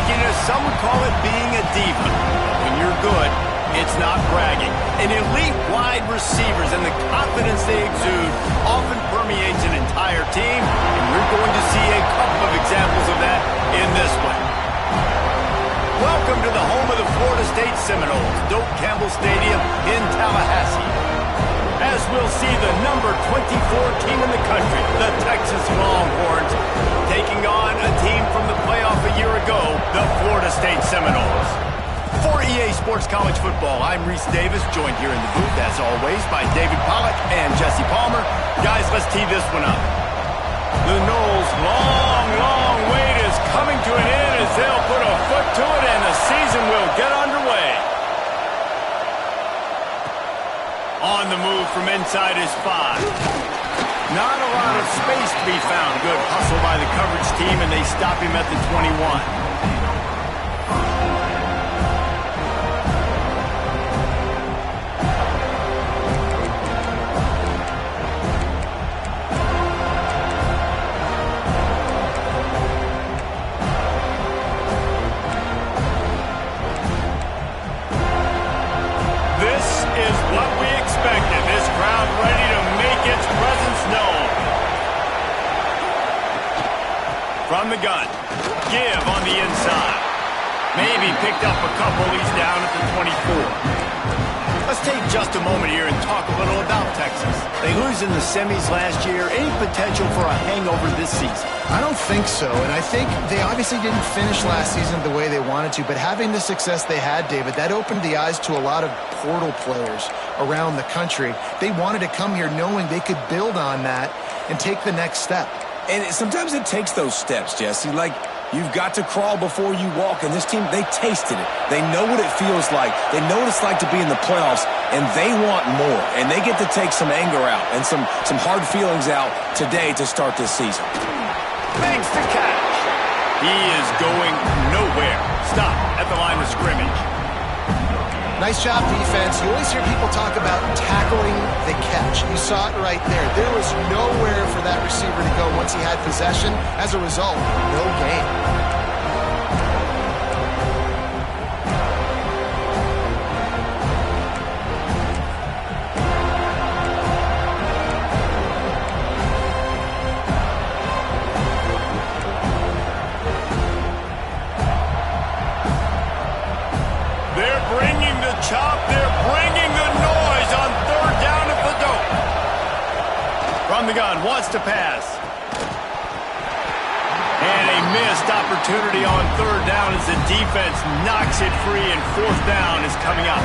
flakiness, some would call it being a diva. When you're good, it's not bragging. And elite wide receivers and the confidence they exude often permeates an entire team, and we're going to see a couple of examples of that in this one. Welcome to the home of the Florida State Seminoles, Doak Campbell Stadium in Tallahassee. As we'll see the number 24 team in the country, the Texas Longhorns, taking on a team from the playoff a year ago, the Florida State Seminoles. For EA Sports College Football, I'm Reese Davis, joined here in the booth, as always, by David Pollack and Jesse Palmer. Guys, let's tee this one up. The Noles' long wait is coming to an end as they'll put a foot to it and the season will get underway. On the move from inside his 5. Not a lot of space to be found. Good hustle by the coverage team, and they stop him at the 21. From the gun, give on the inside. Maybe picked up a couple. He's down at the 24. Let's take just a moment here and talk a little about Texas. They lose in the semis last year. Any potential for a hangover this season? I don't think so, and I think they obviously didn't finish last season the way they wanted to, but having the success they had, David, that opened the eyes to a lot of portal players around the country. They wanted to come here knowing they could build on that and take the next step. And sometimes it takes those steps, Jesse. Like, you've got to crawl before you walk. And this team, they tasted it. They know what it feels like. They know what it's like to be in the playoffs, and they want more. And they get to take some anger out and some hard feelings out today to start this season. Makes the catch. He is going nowhere. Stop at the line of scrimmage. Nice job, defense. You always hear people talk about tackling the catch. You saw it right there. There was nowhere for that receiver to go once he had possession. As a result, no gain. Chop, they're bringing the noise on third down at the Doak. From the gun, wants to pass. And a missed opportunity on third down as the defense knocks it free, and fourth down is coming up.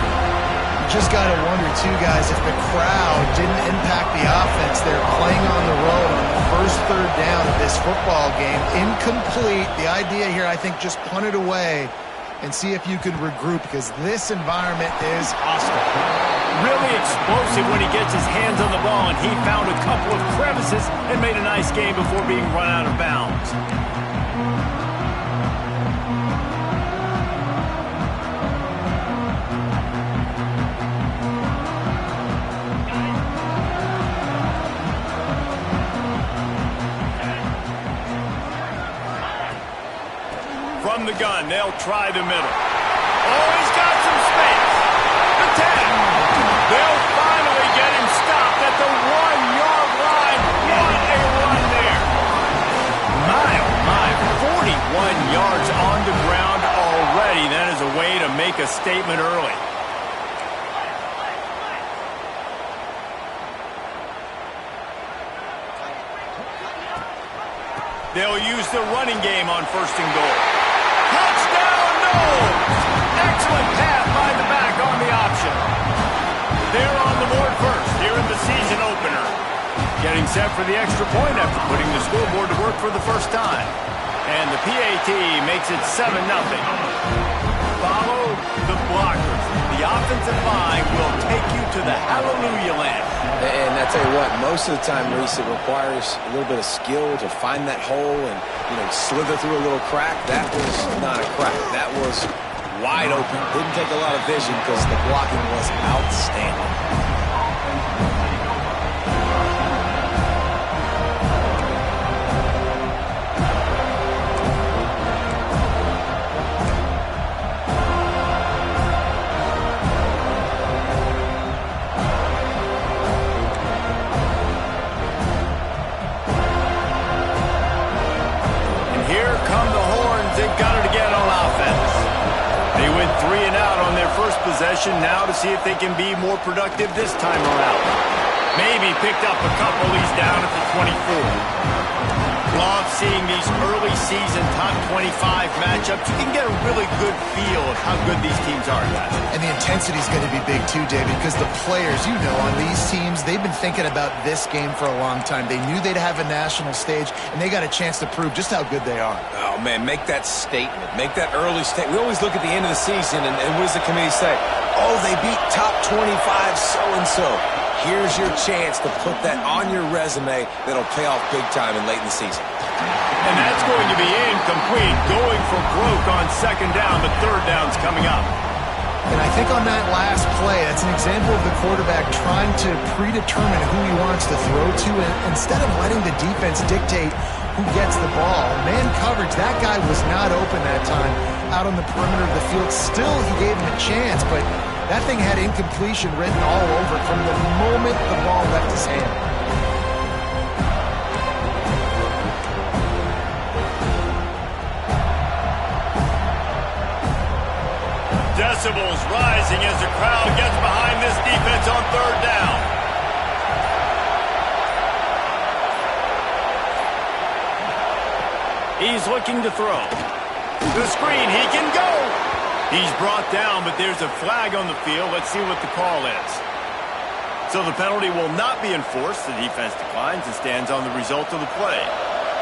Just got to wonder, too, guys, if the crowd didn't impact the offense. They're playing on the road on the first third down of this football game. Incomplete. The idea here, I think, just punt it away and see if you could regroup, because this environment is hostile. Really explosive when he gets his hands on the ball, and he found a couple of crevices and made a nice game before being run out of bounds. From the gun, they'll try the middle. Oh, he's got some space. The 10. They'll finally get him stopped at the 1-yard line. What a run there. My, oh my, 41 yards on the ground already. That is a way to make a statement early. They'll use the running game on first and goal. Touchdown, Noles! Excellent pass by the back on the option. They're on the board first here in the season opener. Getting set for the extra point after putting the scoreboard to work for the first time. And the PAT makes it 7-0. Follow the blockers. The offensive line will take you to the hallelujah land. And I tell you what, most of the time, Reese, it requires a little bit of skill to find that hole and, slither through a little crack. That was not a crack. That was wide open. Didn't take a lot of vision because the blocking was outstanding. 3 and out on their first possession. Now to see if they can be more productive this time around. Maybe picked up a couple. He's down at the 24. Love seeing these early season top 25 matchups. You can get a really good feel of how good these teams are, guys. And the intensity is going to be big too, David, because the players, you know, on these teams, they've been thinking about this game for a long time. They knew they'd have a national stage, and they got a chance to prove just how good they are. Oh, man, make that statement. Make that early statement. We always look at the end of the season, and what does the committee say? Oh, they beat top 25 so-and-so. Here's your chance to put that on your resume that'll pay off big time in late in the season. And that's going to be incomplete. Going for broke on second down, but third down's coming up. And I think on that last play, that's an example of the quarterback trying to predetermine who he wants to throw to, and instead of letting the defense dictate who gets the ball. Man coverage, that guy was not open that time out on the perimeter of the field. Still, he gave him a chance, but that thing had incompletion written all over it from the moment the ball left his hand. Decibels rising as the crowd gets behind this defense on third down. He's looking to throw. The screen, he can go. He's brought down, but there's a flag on the field. Let's see what the call is. So the penalty will not be enforced. The defense declines and stands on the result of the play.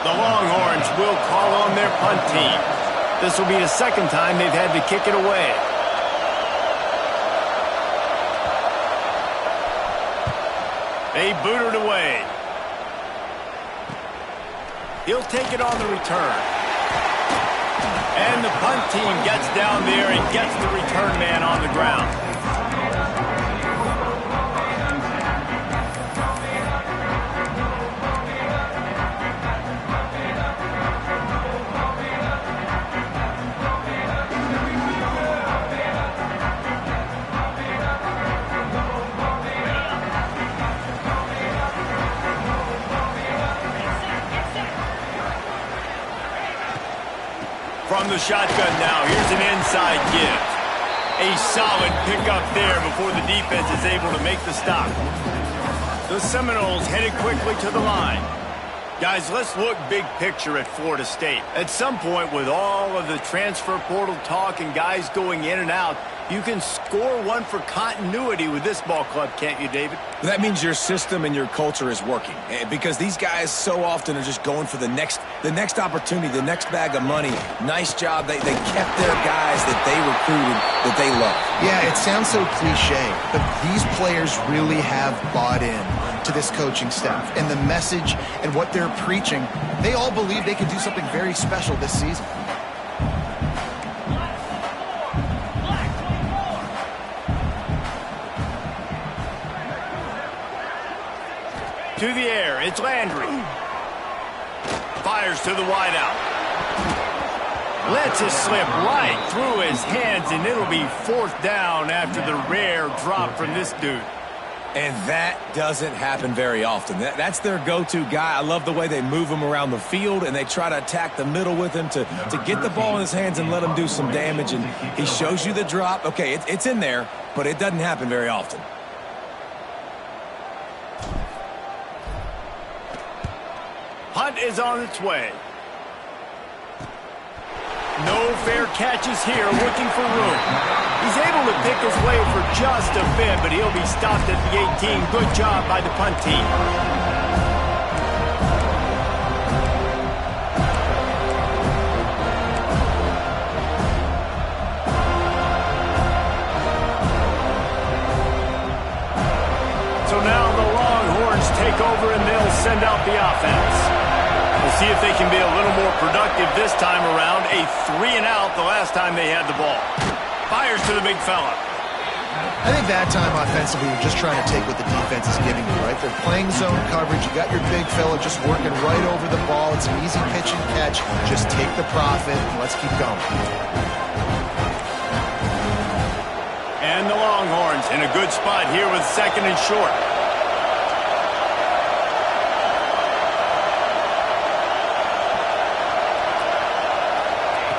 The Longhorns will call on their punt team. This will be the second time they've had to kick it away. They boot it away. He'll take it on the return. And the punt team gets down there and gets the return man on the ground. From the shotgun now, here's an inside give. A solid pickup there before the defense is able to make the stop. The Seminoles headed quickly to the line. Guys, let's look big picture at Florida State. At some point, with all of the transfer portal talk and guys going in and out, you can score one for continuity with this ball club, can't you, David? That means your system and your culture is working, because these guys so often are just going for the next opportunity, the next bag of money. Nice job. They kept their guys that they recruited, that they love. Yeah, it sounds so cliche, but these players really have bought in to this coaching staff and the message and what they're preaching. They all believe they can do something very special this season. To the air, it's Landry. Fires to the wideout. Lets it slip right through his hands, and it'll be fourth down after the rare drop from this dude. And that doesn't happen very often. That's their go-to guy. I love the way they move him around the field, and they try to attack the middle with him to get the ball in his hands and let him do some damage. And he shows you the drop. Okay, it's in there, but it doesn't happen very often. Hunt is on its way. No fair catches here, looking for room. He's able to pick his way for just a bit, but he'll be stopped at the 18. Good job by the punt team. So now the Longhorns take over and they'll send out the offense. We'll see if they can be a little more productive this time around. A 3 and out the last time they had the ball. Fires to the big fella. I think that time offensively, you're just trying to take what the defense is giving you, right? They're playing zone coverage. You got your big fella just working right over the ball. It's an easy pitch and catch. Just take the profit and let's keep going. And the Longhorns in a good spot here with second and short.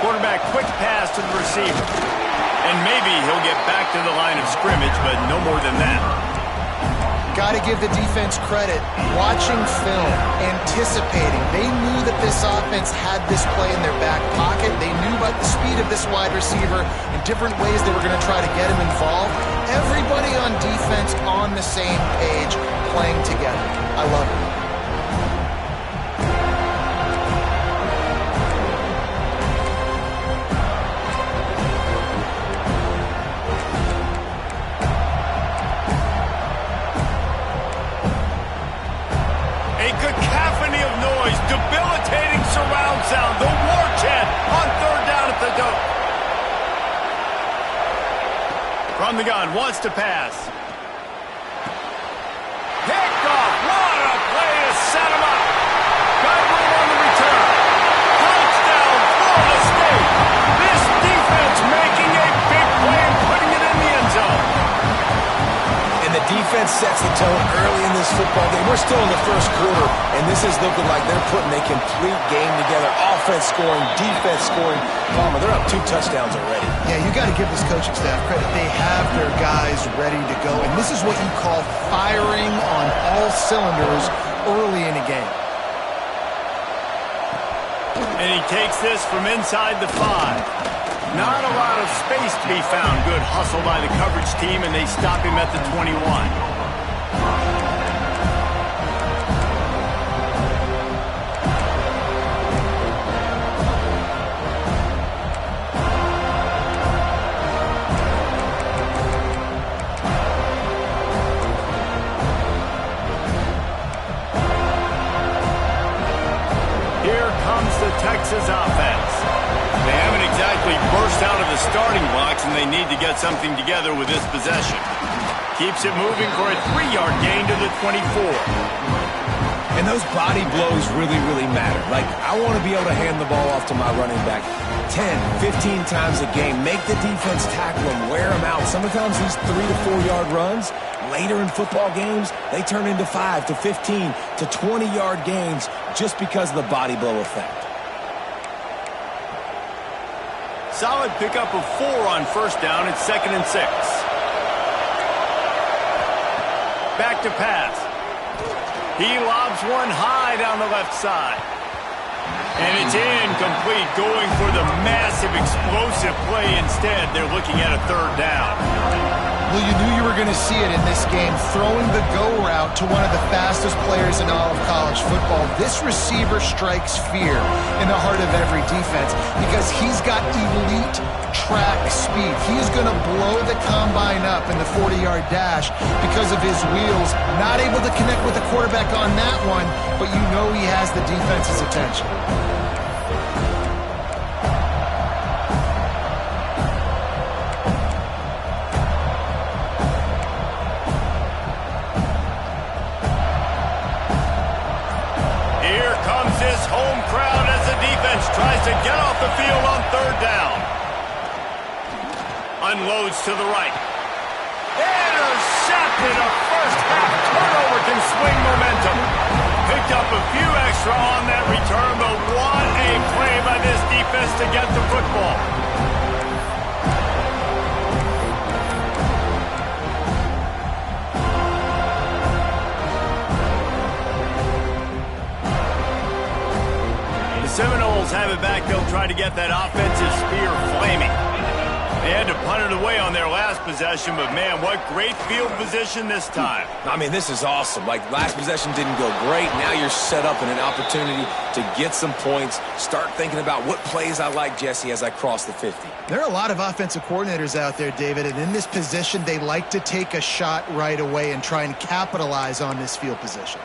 Quarterback quick pass to the receiver. And maybe he'll get back to the line of scrimmage, but no more than that. Got to give the defense credit. Watching film, anticipating. They knew that this offense had this play in their back pocket. They knew about the speed of this wide receiver and different ways they were going to try to get him involved. Everybody on defense on the same page, playing together. I love it. Debilitating surround sound. The war chant on third down at the dope. From the gun, wants to pass. Picked off. What a play to set him up. Got room on the return. Touchdown, Florida State. This defense making a big play and putting it in the end zone. And the defense sets the tone early in this football game. We're still in the first quarter, and this is looking like they're putting a complete game together. Offense scoring, defense scoring. Palmer, they're up 2 touchdowns already. Yeah, you got to give this coaching staff credit. They have their guys ready to go, and this is what you call firing on all cylinders early in a game. And he takes this from inside the 5. Not a lot of space to be found. Good hustle by the coverage team, and they stop him at the 21. Here comes the Texas offense. They haven't exactly burst out of the starting blocks, and they need to get something together with this possession. Keeps it moving for a 3-yard gain to the 24. And those body blows really, really matter. Like, I want to be able to hand the ball off to my running back 10, 15 times a game. Make the defense tackle them, wear them out. Sometimes these 3 to 4-yard runs, later in football games, they turn into 5 to 15 to 20-yard gains just because of the body blow effect. Solid pickup of 4 on first down. It's 2nd and 6. Back to pass. He lobs one high down the left side. And it's incomplete, going for the massive explosive play instead. They're looking at a 3rd down. Well, you knew you were going to see it in this game, throwing the go route to one of the fastest players in all of college football. This receiver strikes fear in the heart of every defense because he's got elite track speed. He's going to blow the combine up in the 40-yard dash because of his wheels. Not able to connect with the quarterback on that one, but you know he has the defense's attention. Home crowd as the defense tries to get off the field on 3rd down. Unloads to the right. Intercepted. A first half turnover can swing momentum. Picked up a few extra on that return, but what a play by this defense to get the football. Seminoles have it back. They'll try to get that offensive spear flaming. They had to punt it away on their last possession, but man, what great field position this time. I mean, this is awesome. Like, last possession didn't go great. Now you're set up in an opportunity to get some points. Start thinking about what plays I like, Jesse, as I cross the 50. There are a lot of offensive coordinators out there, David, and in this position, they like to take a shot right away and try and capitalize on this field position.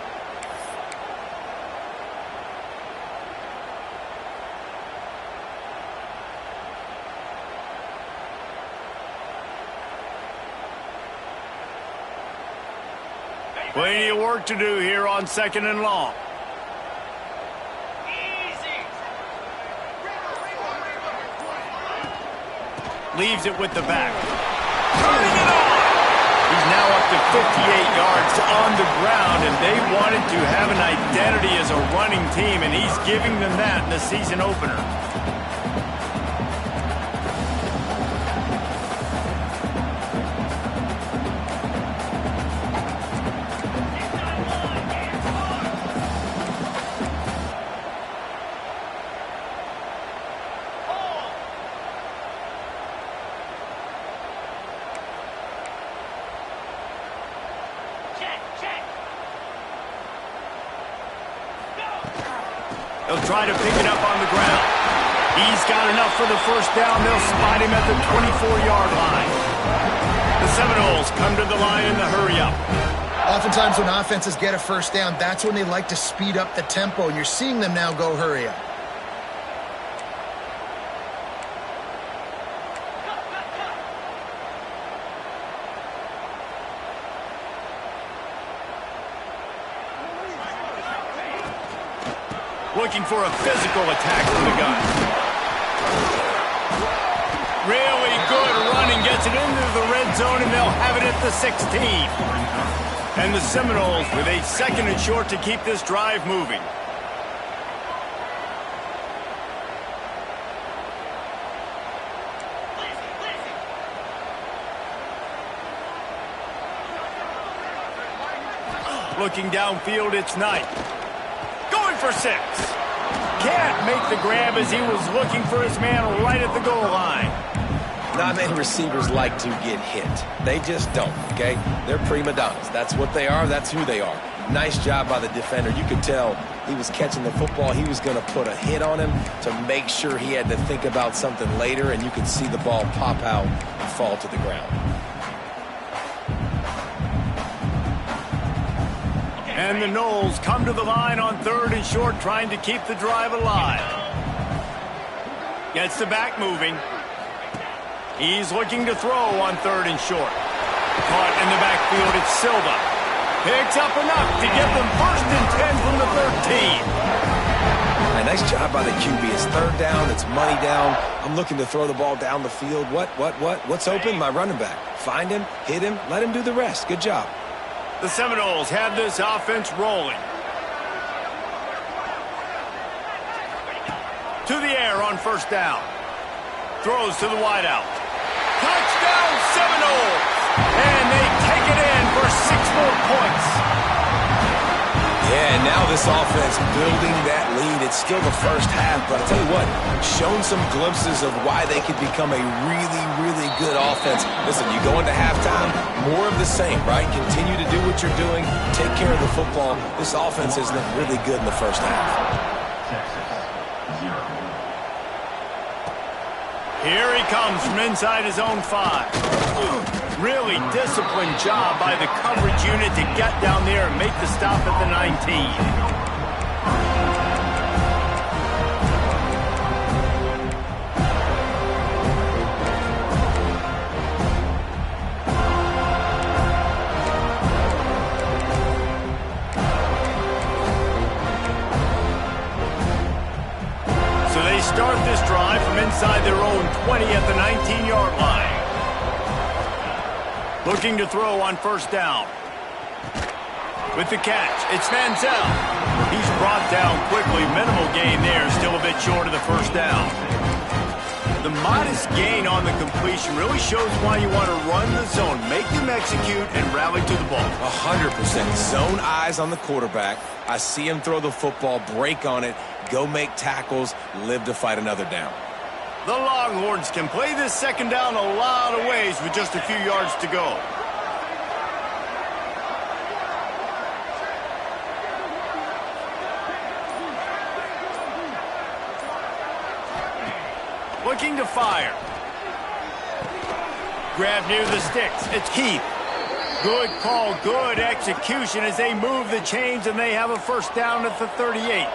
Plenty of work to do here on 2nd and long. Leaves it with the back. Turning it on! He's now up to 58 yards on the ground, and they wanted to have an identity as a running team, and he's giving them that in the season opener. They'll try to pick it up on the ground. He's got enough for the first down. They'll spot him at the 24-yard line. The Seminoles come to the line in the hurry-up. Oftentimes when offenses get a first down, that's when they like to speed up the tempo, and you're seeing them now go hurry up. Looking for a physical attack from the gun. Really good running, gets it into the red zone, and they'll have it at the 16. And the Seminoles with a 2nd and short to keep this drive moving. Looking downfield, it's Knight. Going for 6. Can't make the grab as he was looking for his man right at the goal line. Not many receivers like to get hit. They just don't, okay? They're prima donnas. That's what they are. That's who they are. Nice job by the defender. You could tell he was catching the football. He was going to put a hit on him to make sure he had to think about something later, and you could see the ball pop out and fall to the ground. And the Noles come to the line on 3rd and short, trying to keep the drive alive. Gets the back moving. He's looking to throw on 3rd and short. Caught in the backfield, it's Silva. Picks up enough to get them 1st and 10 from the 13. A nice job by the QB. It's 3rd down, it's money down. I'm looking to throw the ball down the field. What's open? My running back. Find him, hit him, let him do the rest. Good job. The Seminoles have this offense rolling. To the air on 1st down. Throws to the wideout. Touchdown Seminoles! And they take it in for 6 more points. Yeah, and now this offense building that lead. It's still the first half, but I'll tell you what, shown some glimpses of why they could become a really, really good offense. Listen, you go into halftime, more of the same, right? Continue to do what you're doing, take care of the football. This offense has looked really good in the first half. Here he comes from inside his own 5. Really disciplined job by the coverage unit to get down there and make the stop at the 19. Start this drive from inside their own 20 at the 19-yard line. Looking to throw on 1st down. With the catch, it's Manziel. He's brought down quickly. Minimal gain there, still a bit short of the 1st down. The modest gain on the completion really shows why you want to run the zone, make them execute, and rally to the ball. 100%. Zone eyes on the quarterback. I see him throw the football, break on it, go make tackles, live to fight another down. The Longhorns can play this 2nd down a lot of ways with just a few yards to go. Looking to fire. Grab near the sticks. It's Heath. Good call, good execution as they move the chains, and they have a 1st down at the 38.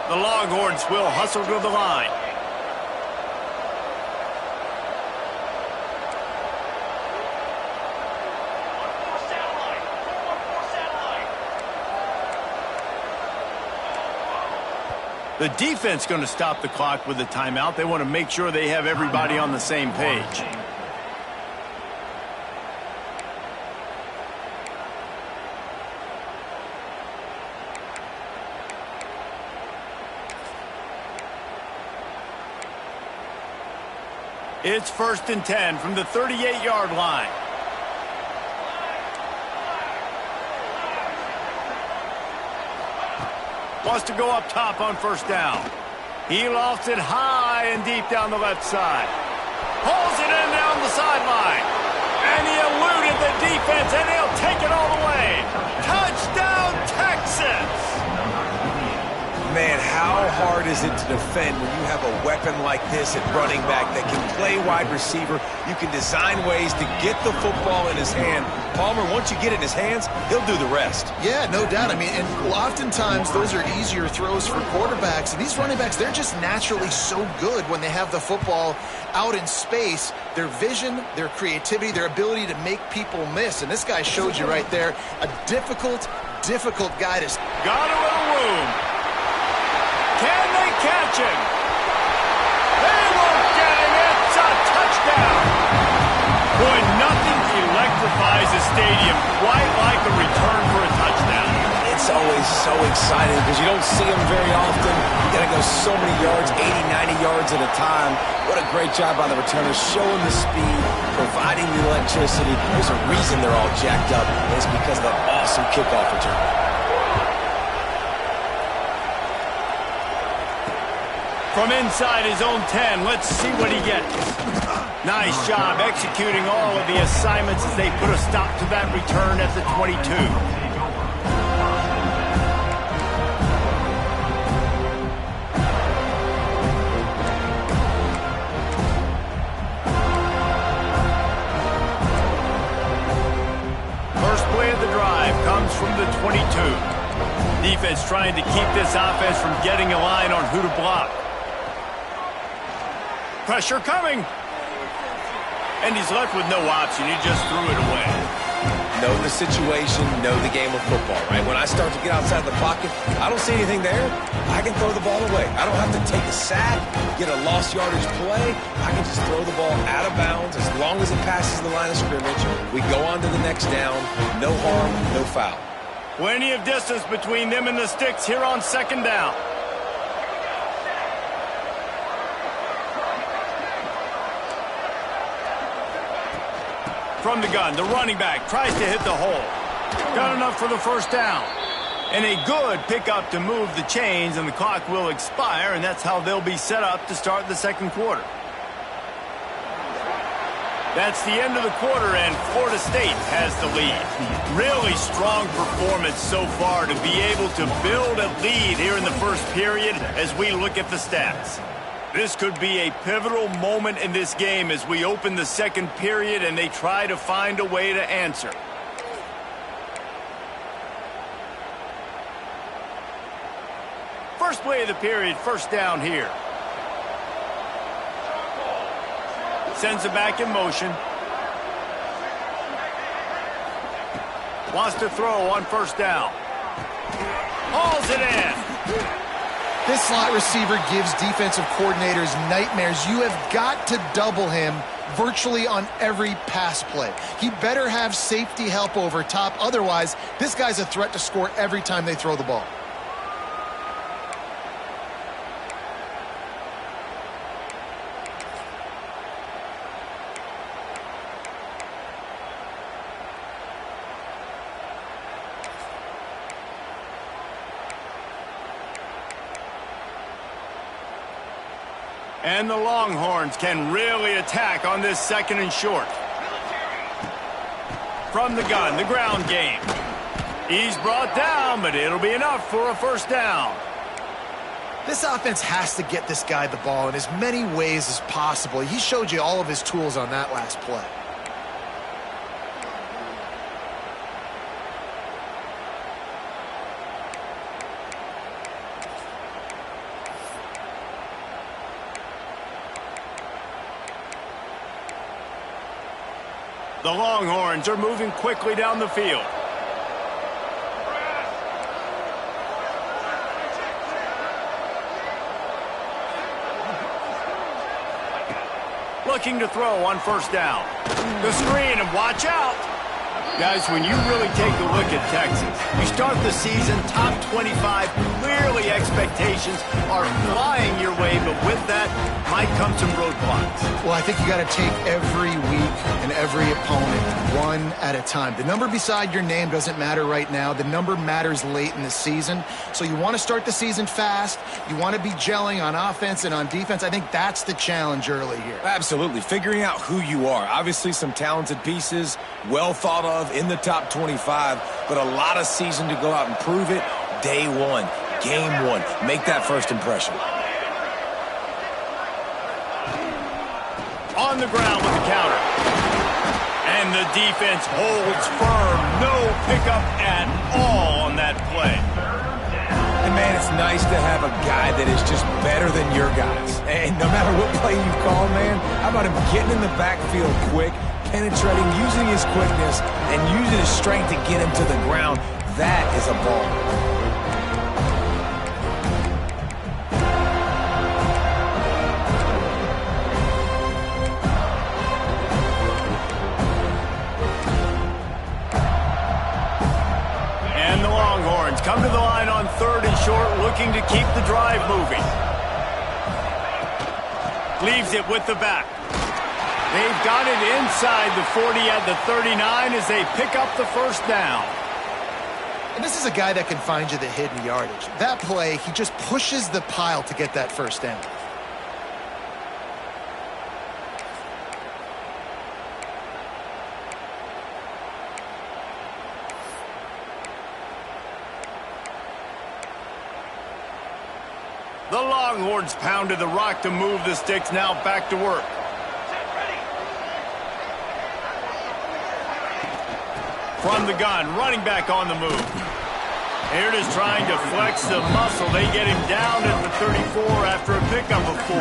The Longhorns will hustle to the line. The defense going to stop the clock with the timeout. They want to make sure they have everybody on the same page. It's 1st and 10 from the 38-yard line. Wants to go up top on 1st down. He lofts it high and deep down the left side. Pulls it in down the sideline. And he eluded the defense, and he'll take it all the way. Touchdown, Texas! Man, how hard is it to defend when you have a weapon like this at running back that can play wide receiver? You can design ways to get the football in his hand. Palmer, once you get it in his hands, he'll do the rest. Yeah, no doubt. I mean, and oftentimes those are easier throws for quarterbacks. And these running backs, they're just naturally so good when they have the football out in space. Their vision, their creativity, their ability to make people miss. And this guy showed you right there a difficult guy to... Got a little room. Can they catch him? They won't get him. It's a touchdown. Boy, nothing electrifies a stadium quite like a return for a touchdown. It's always so exciting because you don't see them very often. You got to go so many yards, 80, 90 yards at a time. What a great job by the returners, showing the speed, providing the electricity. There's a reason they're all jacked up, and it's because of that awesome kickoff return. From inside his own 10, let's see what he gets. Nice job executing all of the assignments as they put a stop to that return at the 22. First play of the drive comes from the 22. Defense trying to keep this offense from getting a line on who to block. Pressure coming. And he's left with no option. He just threw it away. Know the situation, know the game of football, right? When I start to get outside the pocket, I don't see anything there. I can throw the ball away. I don't have to take a sack, get a lost yardage play. I can just throw the ball out of bounds as long as it passes the line of scrimmage. We go on to the next down. No harm, no foul. Plenty of distance between them and the sticks here on second down. From the gun, the running back tries to hit the hole. Got enough for the first down. And a good pickup to move the chains, and the clock will expire, and that's how they'll be set up to start the second quarter. That's the end of the quarter, and Florida State has the lead. Really strong performance so far to be able to build a lead here in the first period as we look at the stats. This could be a pivotal moment in this game as we open the second period and they try to find a way to answer. First play of the period, first down here. Sends it back in motion. Wants to throw on first down. Hauls it in. This slot receiver gives defensive coordinators nightmares. You have got to double him virtually on every pass play. He better have safety help over top. Otherwise, this guy's a threat to score every time they throw the ball. And the Longhorns can really attack on this second and short. From the gun, the ground game. He's brought down, but it'll be enough for a first down. This offense has to get this guy the ball in as many ways as possible. He showed you all of his tools on that last play. The Longhorns are moving quickly down the field. Looking to throw on first down. The screen, and watch out. Guys, when you really take a look at Texas, you start the season top 25. Clearly expectations are flying your way, but with that might come some roadblocks. Well, I think you got to take every week and every opponent one at a time. The number beside your name doesn't matter right now. The number matters late in the season. So you want to start the season fast. You want to be gelling on offense and on defense. I think that's the challenge early here. Absolutely. Figuring out who you are. Obviously some talented pieces, well thought of in the top 25, but a lot of season to go out and prove it day one. Game one. Make that first impression. On the ground with the counter. And the defense holds firm. No pickup at all on that play. And, man, it's nice to have a guy that is just better than your guys. And no matter what play you call, man, how about him getting in the backfield quick, penetrating, using his quickness, and using his strength to get him to the ground. That is a ball. And the Longhorns come to the line on 3rd and short, looking to keep the drive moving. Leaves it with the back. They've got it inside the 40 at the 39 as they pick up the first down. And this is a guy that can find you the hidden yardage. That play, he just pushes the pile to get that first down. The Longhorns pounded the rock to move the sticks, now back to work. From the gun, running back on the move. Here it is trying to flex the muscle. They get him down at the 34 after a pickup of 4.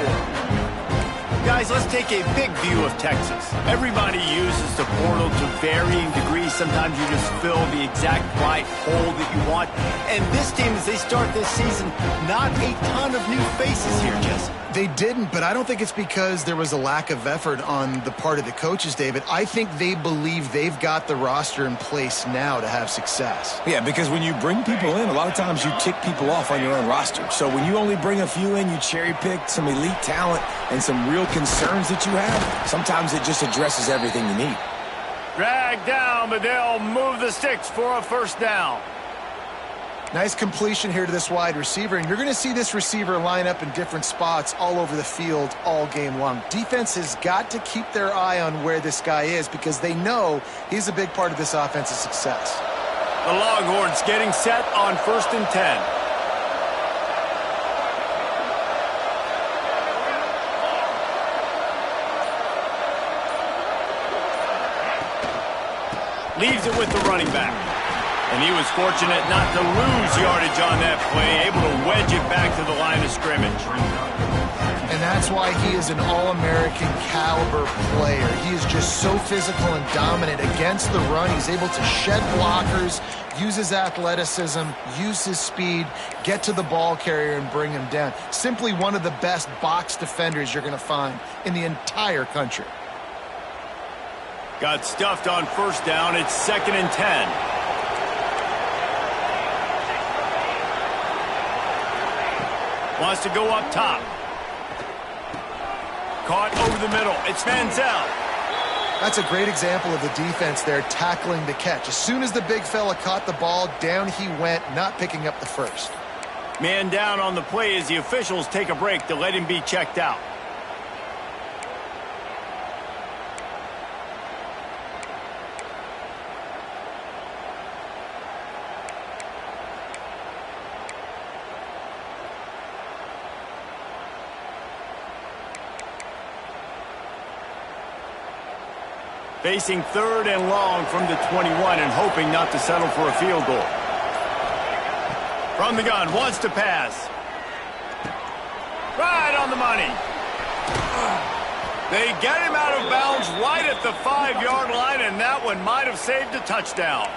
Guys, let's take a big view of Texas. Everybody uses the portal to varying degrees. Sometimes you just fill the exact right hole that you want. And this team, as they start this season, not a ton of new faces here, Jesse. They didn't, but I don't think it's because there was a lack of effort on the part of the coaches, David. I think they believe they've got the roster in place now to have success. Yeah, because when you bring people in, a lot of times you tick people off on your own roster. So when you only bring a few in, you cherry-pick some elite talent and some real concerns that you have, sometimes it just addresses everything you need. Drag down, but they'll move the sticks for a first down. Nice completion here to this wide receiver, and you're going to see this receiver line up in different spots all over the field all game long. Defense has got to keep their eye on where this guy is because they know he's a big part of this offense's success. The Longhorns getting set on 1st and 10. Leaves it with the running back. And he was fortunate not to lose yardage on that play, able to wedge it back to the line of scrimmage. And that's why he is an All-American caliber player. He is just so physical and dominant against the run. He's able to shed blockers, use his athleticism, use his speed, get to the ball carrier and bring him down. Simply one of the best box defenders you're going to find in the entire country. Got stuffed on 1st down. It's 2nd and 10. Wants to go up top. Caught over the middle. It's Manziel. That's a great example of the defense there tackling the catch. As soon as the big fella caught the ball, down he went, not picking up the first. Man down on the play as the officials take a break to let him be checked out. Facing 3rd and long from the 21 and hoping not to settle for a field goal. From the gun, wants to pass. Right on the money. They get him out of bounds right at the 5-yard line, and that one might have saved a touchdown.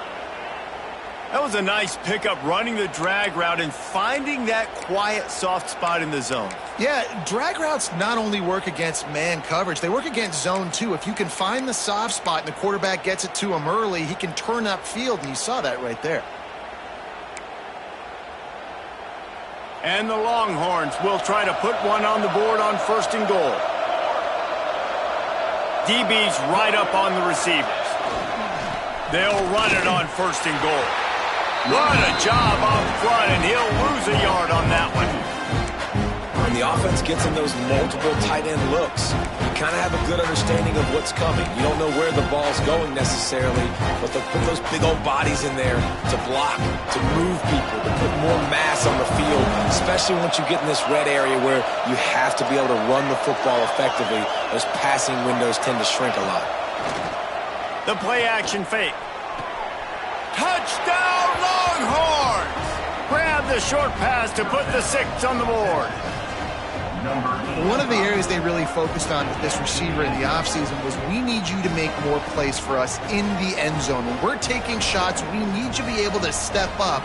That was a nice pickup, running the drag route and finding that quiet, soft spot in the zone. Yeah, drag routes not only work against man coverage, they work against zone too. If you can find the soft spot and the quarterback gets it to him early, he can turn upfield, and you saw that right there. And the Longhorns will try to put one on the board on 1st and goal. DB's right up on the receivers. They'll run it on 1st and goal. What a job up front, and he'll lose a yard on that one. When the offense gets in those multiple tight end looks, you kind of have a good understanding of what's coming. You don't know where the ball's going necessarily, but they'll put those big old bodies in there to block, to move people, to put more mass on the field, especially once you get in this red area where you have to be able to run the football effectively. Those passing windows tend to shrink a lot. The play action fake. Touchdown Longhorns! Grab the short pass to put the 6 on the board. One of the areas they really focused on with this receiver in the offseason was we need you to make more plays for us in the end zone. When we're taking shots, we need you to be able to step up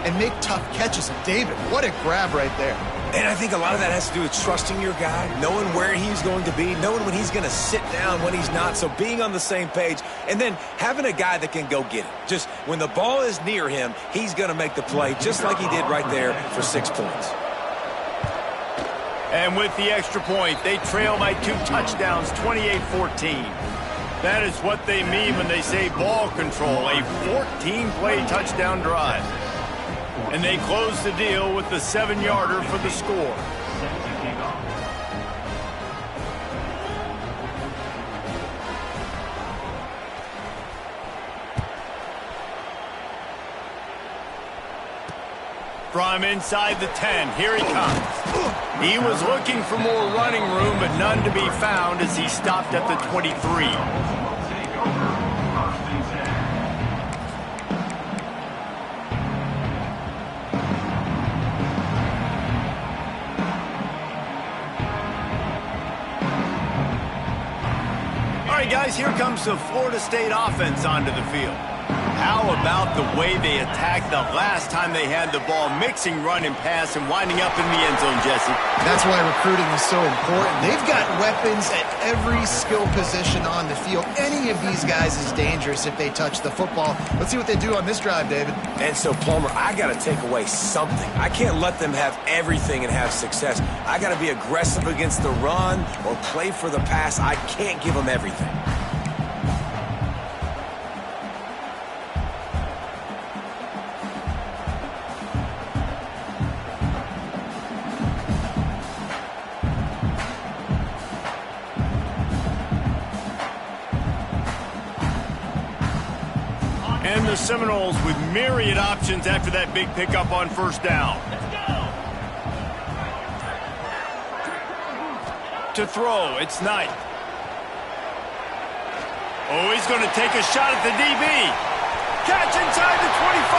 and make tough catches. And David, what a grab right there. And I think a lot of that has to do with trusting your guy, knowing where he's going to be, knowing when he's going to sit down, when he's not, so being on the same page, and then having a guy that can go get it. Just when the ball is near him, he's going to make the play, just like he did right there for 6 points. And with the extra point, they trail by 2 touchdowns, 28-14. That is what they mean when they say ball control, a 14-play touchdown drive. And they close the deal with the 7-yarder for the score. From inside the 10, here he comes. He was looking for more running room, but none to be found as he stopped at the 23. All right, guys, here comes the Florida State offense onto the field. How about the way they attacked the last time they had the ball, mixing run and pass and winding up in the end zone, Jesse? That's why recruiting is so important. They've got weapons at every skill position on the field. Any of these guys is dangerous if they touch the football. Let's see what they do on this drive, David. And so, Palmer, I got to take away something. I can't let them have everything and have success. I got to be aggressive against the run or play for the pass. I can't give them everything. And the Seminoles with myriad options after that big pickup on first down. To throw, it's Knight. Oh, he's going to take a shot at the DB. Catch inside the 25.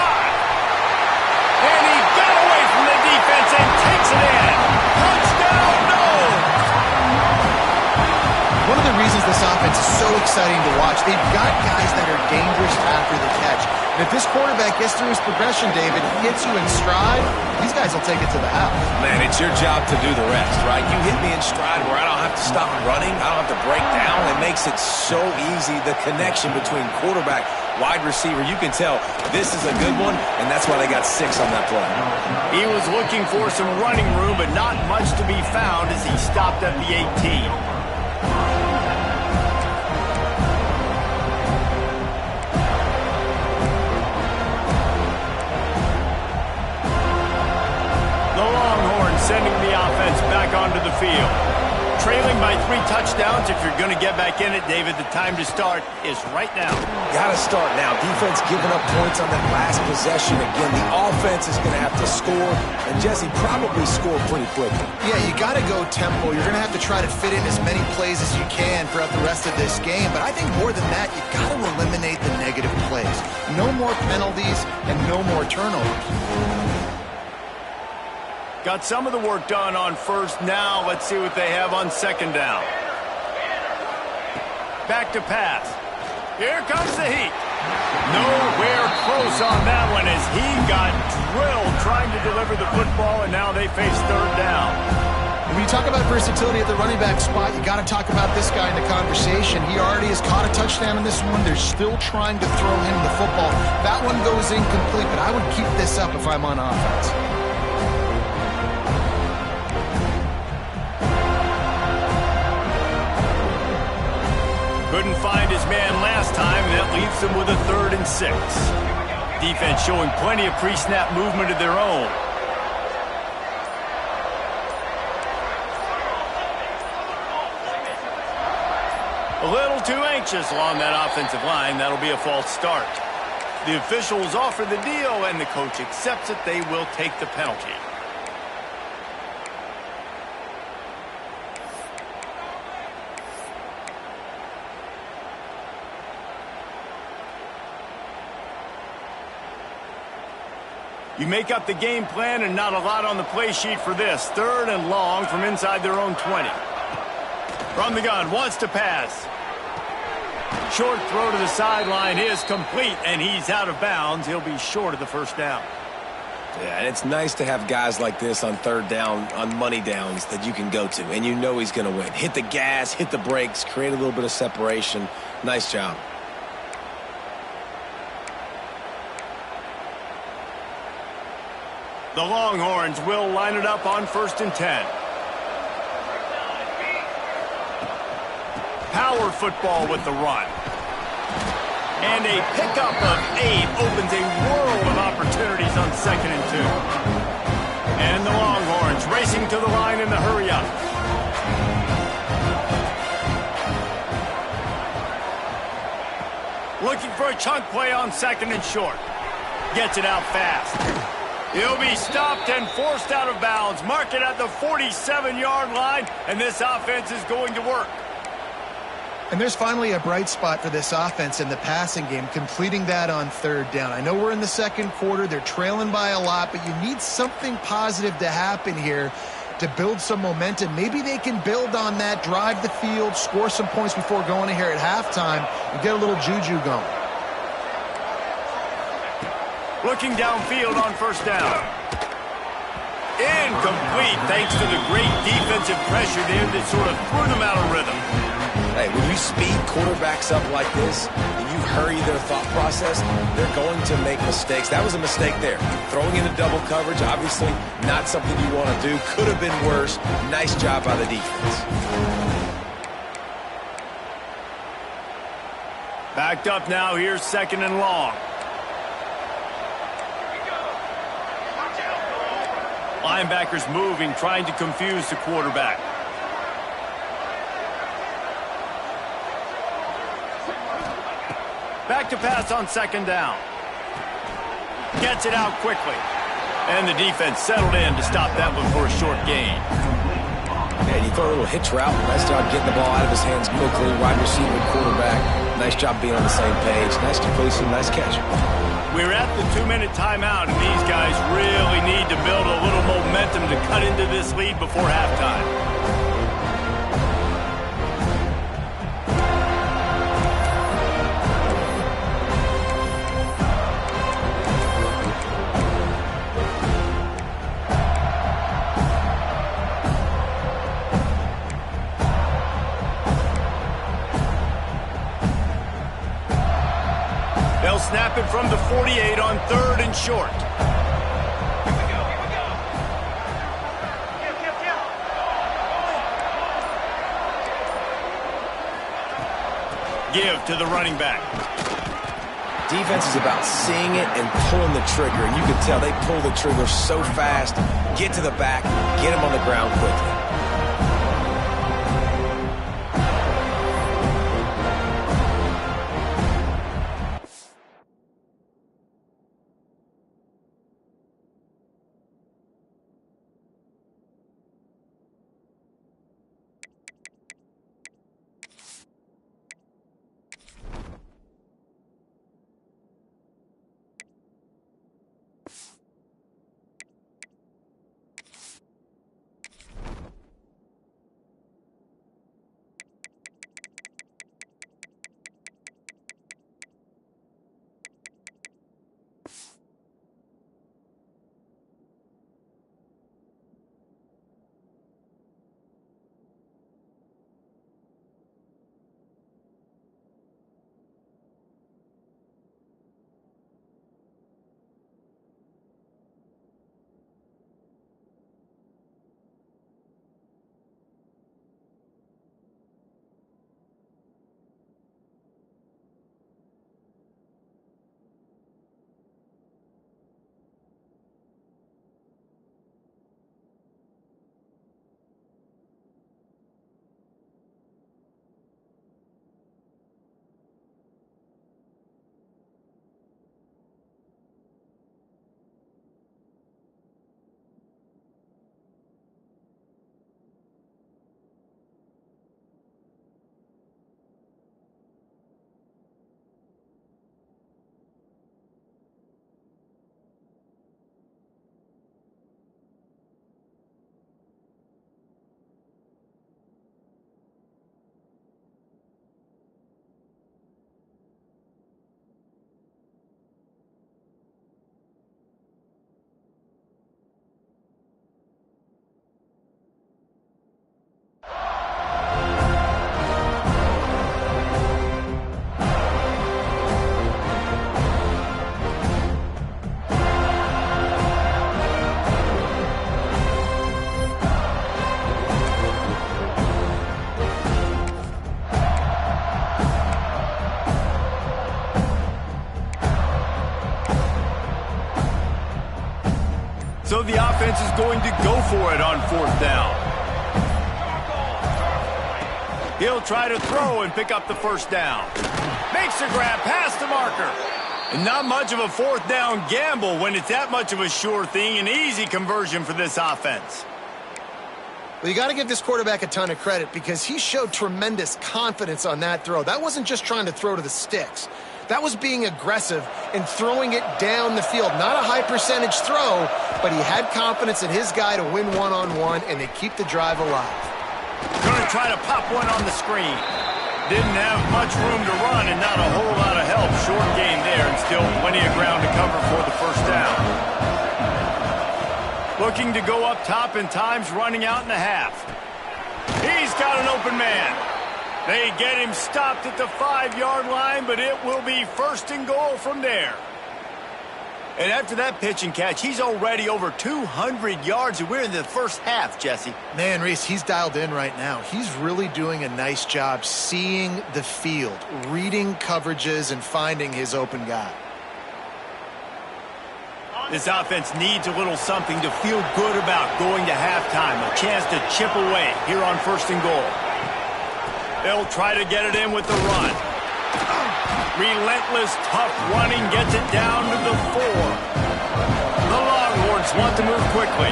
And he got away from the defense and takes it in. Touchdown, Noles! One of the reasons this offense is so exciting to watch, they've got guys that are dangerous after the catch. And if this quarterback gets through his progression, David, hits you in stride, these guys will take it to the house. Man, it's your job to do the rest, right? You hit me in stride where I don't have to stop running. I don't have to break down. It makes it so easy, the connection between quarterback, wide receiver. You can tell this is a good one, and that's why they got 6 on that play. He was looking for some running room, but not much to be found as he stopped at the 18. Sending the offense back onto the field. Trailing by 3 touchdowns. If you're going to get back in it, David, the time to start is right now. Got to start now. Defense giving up points on that last possession. Again, the offense is going to have to score, and Jesse probably score pretty quickly. Yeah, you got to go tempo. You're going to have to try to fit in as many plays as you can throughout the rest of this game. But I think more than that, you got to eliminate the negative plays. No more penalties and no more turnovers. Got some of the work done on first. Now let's see what they have on second down. Back to pass. Here comes the heat. Nowhere close on that one as he got drilled trying to deliver the football, and now they face third down. When you talk about versatility at the running back spot, you got to talk about this guy in the conversation. He already has caught a touchdown in this one. They're still trying to throw him the football. That one goes incomplete, but I would keep this up if I'm on offense. Couldn't find his man last time, and that leaves them with a 3rd and 6. Defense showing plenty of pre-snap movement of their own. A little too anxious along that offensive line. That'll be a false start. The officials offer the deal, and the coach accepts it. They will take the penalty. You make up the game plan and not a lot on the play sheet for this. 3rd and long from inside their own 20. From the gun, wants to pass. Short throw to the sideline is complete, and he's out of bounds. He'll be short of the first down. Yeah, and it's nice to have guys like this on 3rd down, on money downs that you can go to, and you know he's going to win. Hit the gas, hit the brakes, create a little bit of separation. Nice job. The Longhorns will line it up on 1st and 10. Power football with the run. And a pickup of 8 opens a world of opportunities on 2nd and 2. And the Longhorns racing to the line in the hurry up. Looking for a chunk play on 2nd and short. Gets it out fast. He'll be stopped and forced out of bounds. Mark it at the 47-yard line, and this offense is going to work. And there's finally a bright spot for this offense in the passing game, completing that on 3rd down. I know we're in the 2nd quarter. They're trailing by a lot, but you need something positive to happen here to build some momentum. Maybe they can build on that, drive the field, score some points before going in here at halftime, and get a little juju going. Looking downfield on 1st down. Incomplete thanks to the great defensive pressure there that sort of threw them out of rhythm. Hey, when you speed quarterbacks up like this and you hurry their thought process, they're going to make mistakes. That was a mistake there. Throwing into double coverage, obviously not something you want to do. Could have been worse. Nice job by the defense. Backed up now. Here's 2nd and long. Linebackers moving, trying to confuse the quarterback. Back to pass on 2nd down. Gets it out quickly. And the defense settled in to stop that one for a short gain. Yeah, you throw a little hitch route. Nice job getting the ball out of his hands quickly. Wide receiver, quarterback. Nice job being on the same page. Nice completion, nice catch. We're at the 2-minute timeout, and these guys really need to build a little momentum to cut into this lead before halftime. They'll snap it from the 48 on 3rd and short. Give to the running back. Defense is about seeing it and pulling the trigger. And you can tell they pull the trigger so fast. Get to the back, get him on the ground quickly. So the offense is going to go for it on 4th down. He'll try to throw and pick up the 1st down. Makes a grab past the marker. And not much of a 4th down gamble when it's that much of a sure thing. An easy conversion for this offense. Well, you got to give this quarterback a ton of credit because he showed tremendous confidence on that throw. That wasn't just trying to throw to the sticks. That was being aggressive and throwing it down the field. Not a high percentage throw, but he had confidence in his guy to win one-on-one, and they keep the drive alive. Going to try to pop one on the screen. Didn't have much room to run and not a whole lot of help. Short gain there and still plenty of ground to cover for the 1st down. Looking to go up top and time's running out in the half. He's got an open man. They get him stopped at the 5-yard line, but it will be 1st and goal from there. And after that pitch and catch, he's already over 200 yards, and we're in the 1st half, Jesse. Man, Reese, he's dialed in right now. He's really doing a nice job seeing the field, reading coverages, and finding his open guy. This offense needs a little something to feel good about going to halftime. A chance to chip away here on 1st and goal. They'll try to get it in with the run. Relentless, tough running gets it down to the 4. The Longhorns want to move quickly.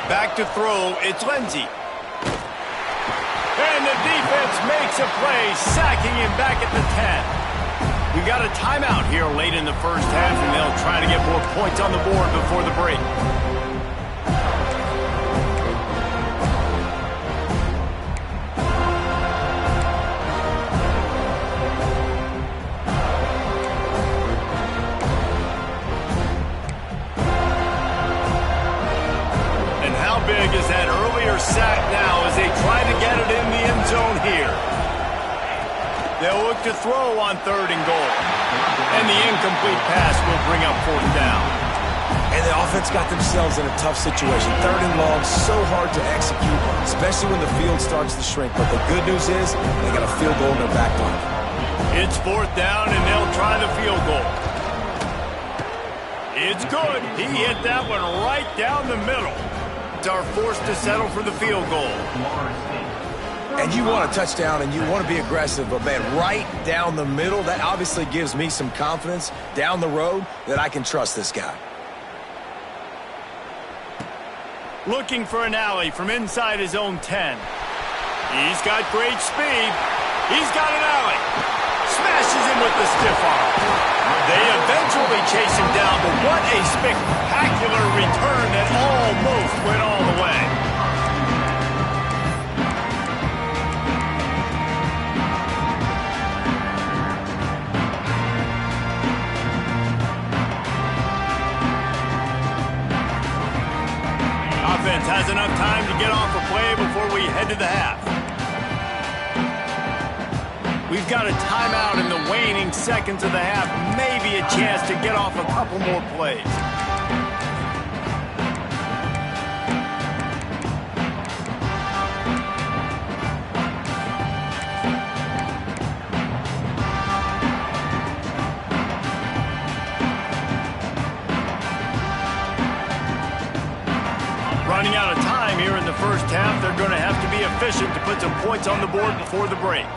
Back to throw, it's Lindsey. And the defense makes a play, sacking him back at the 10. We got a timeout here late in the 1st half, and they'll try to get more points on the board before the break. And how big is that earlier sack now as they try to get it in the end zone here? They'll look to throw on 3rd and goal. And the incomplete pass will bring up 4th down. And the offense got themselves in a tough situation. 3rd and long, so hard to execute, especially when the field starts to shrink. But the good news is they got a field goal in their back pocket. It's 4th down, and they'll try the field goal. It's good. He hit that one right down the middle. Are forced to settle for the field goal. And you want a touchdown and you want to be aggressive, but man, right down the middle, that obviously gives me some confidence down the road that I can trust this guy. Looking for an alley from inside his own 10. He's got great speed. He's got an alley. Smashes him with the stiff arm. They eventually chase him down, but what a spectacular return that almost went all the way. Offense has enough time to get off a play before we head to the half. We've got a timeout in the waning seconds of the half. Maybe a chance to get off a couple more plays. Running out of time here in the 1st half. They're going to have to be efficient to put some points on the board before the break.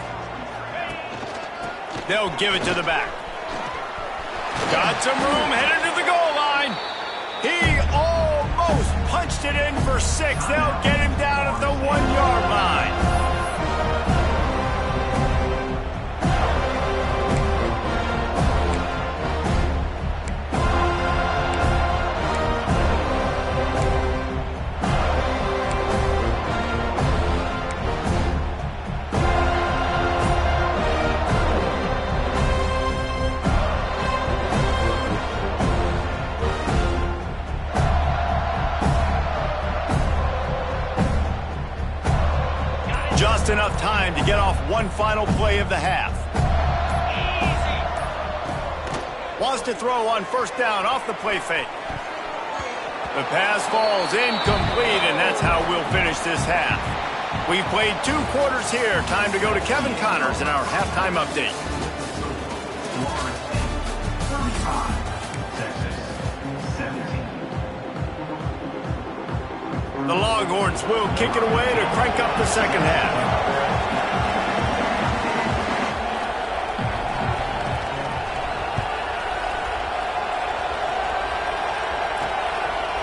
They'll give it to the back. Got some room, headed to the goal line. He almost punched it in for 6. They'll get him down at the 1-yard line. Just enough time to get off one final play of the half. Wants to throw on 1st down off the play fake. The pass falls incomplete, and that's how we'll finish this half. We've played 2 quarters here. Time to go to Kevin Connors in our halftime update. The Longhorns will kick it away to crank up the second half.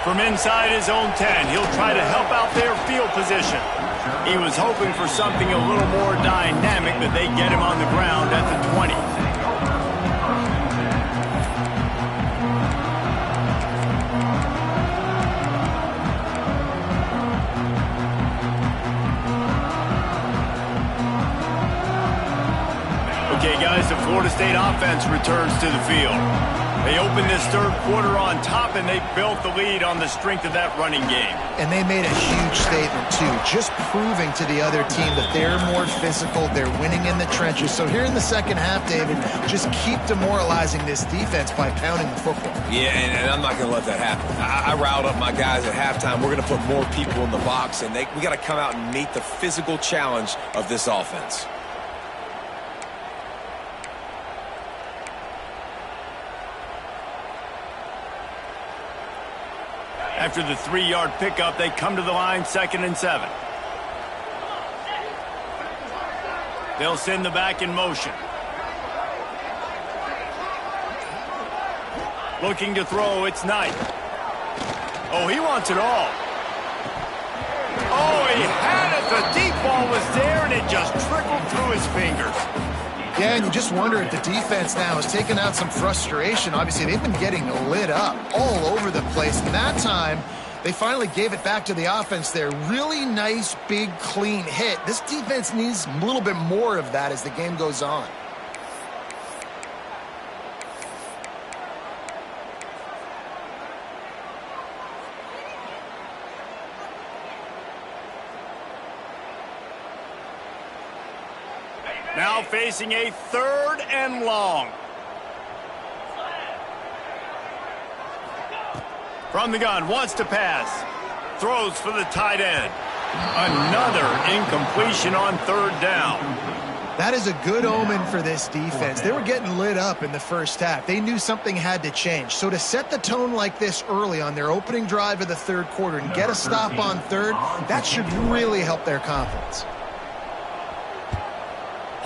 From inside his own 10, he'll try to help out their field position. He was hoping for something a little more dynamic, but they get him on the ground at the 20. Okay, guys, the Florida State offense returns to the field. They opened this third quarter on top, and they built the lead on the strength of that running game. And they made a huge statement, too, just proving to the other team that they're more physical, they're winning in the trenches. So here in the second half, David, just keep demoralizing this defense by pounding the football. Yeah, and I'm not going to let that happen. I riled up my guys at halftime. We're going to put more people in the box, and we got to come out and meet the physical challenge of this offense. After the 3-yard pickup, they come to the line, 2nd and 7. They'll send the back in motion. Looking to throw, it's Knight. Oh, he wants it all. Oh, he had it. The deep ball was there, and it just trickled through his fingers. Yeah, and you just wonder if the defense now has taken out some frustration. Obviously, they've been getting lit up all over the place. And that time, they finally gave it back to the offense there. Really nice, big, clean hit. This defense needs a little bit more of that as the game goes on. Now facing a 3rd and long. From the gun, wants to pass. Throws for the tight end. Another incompletion on 3rd down. That is a good omen for this defense. They were getting lit up in the first half. They knew something had to change. So to set the tone like this early on their opening drive of the 3rd quarter and get a stop on 3rd, that should really help their confidence.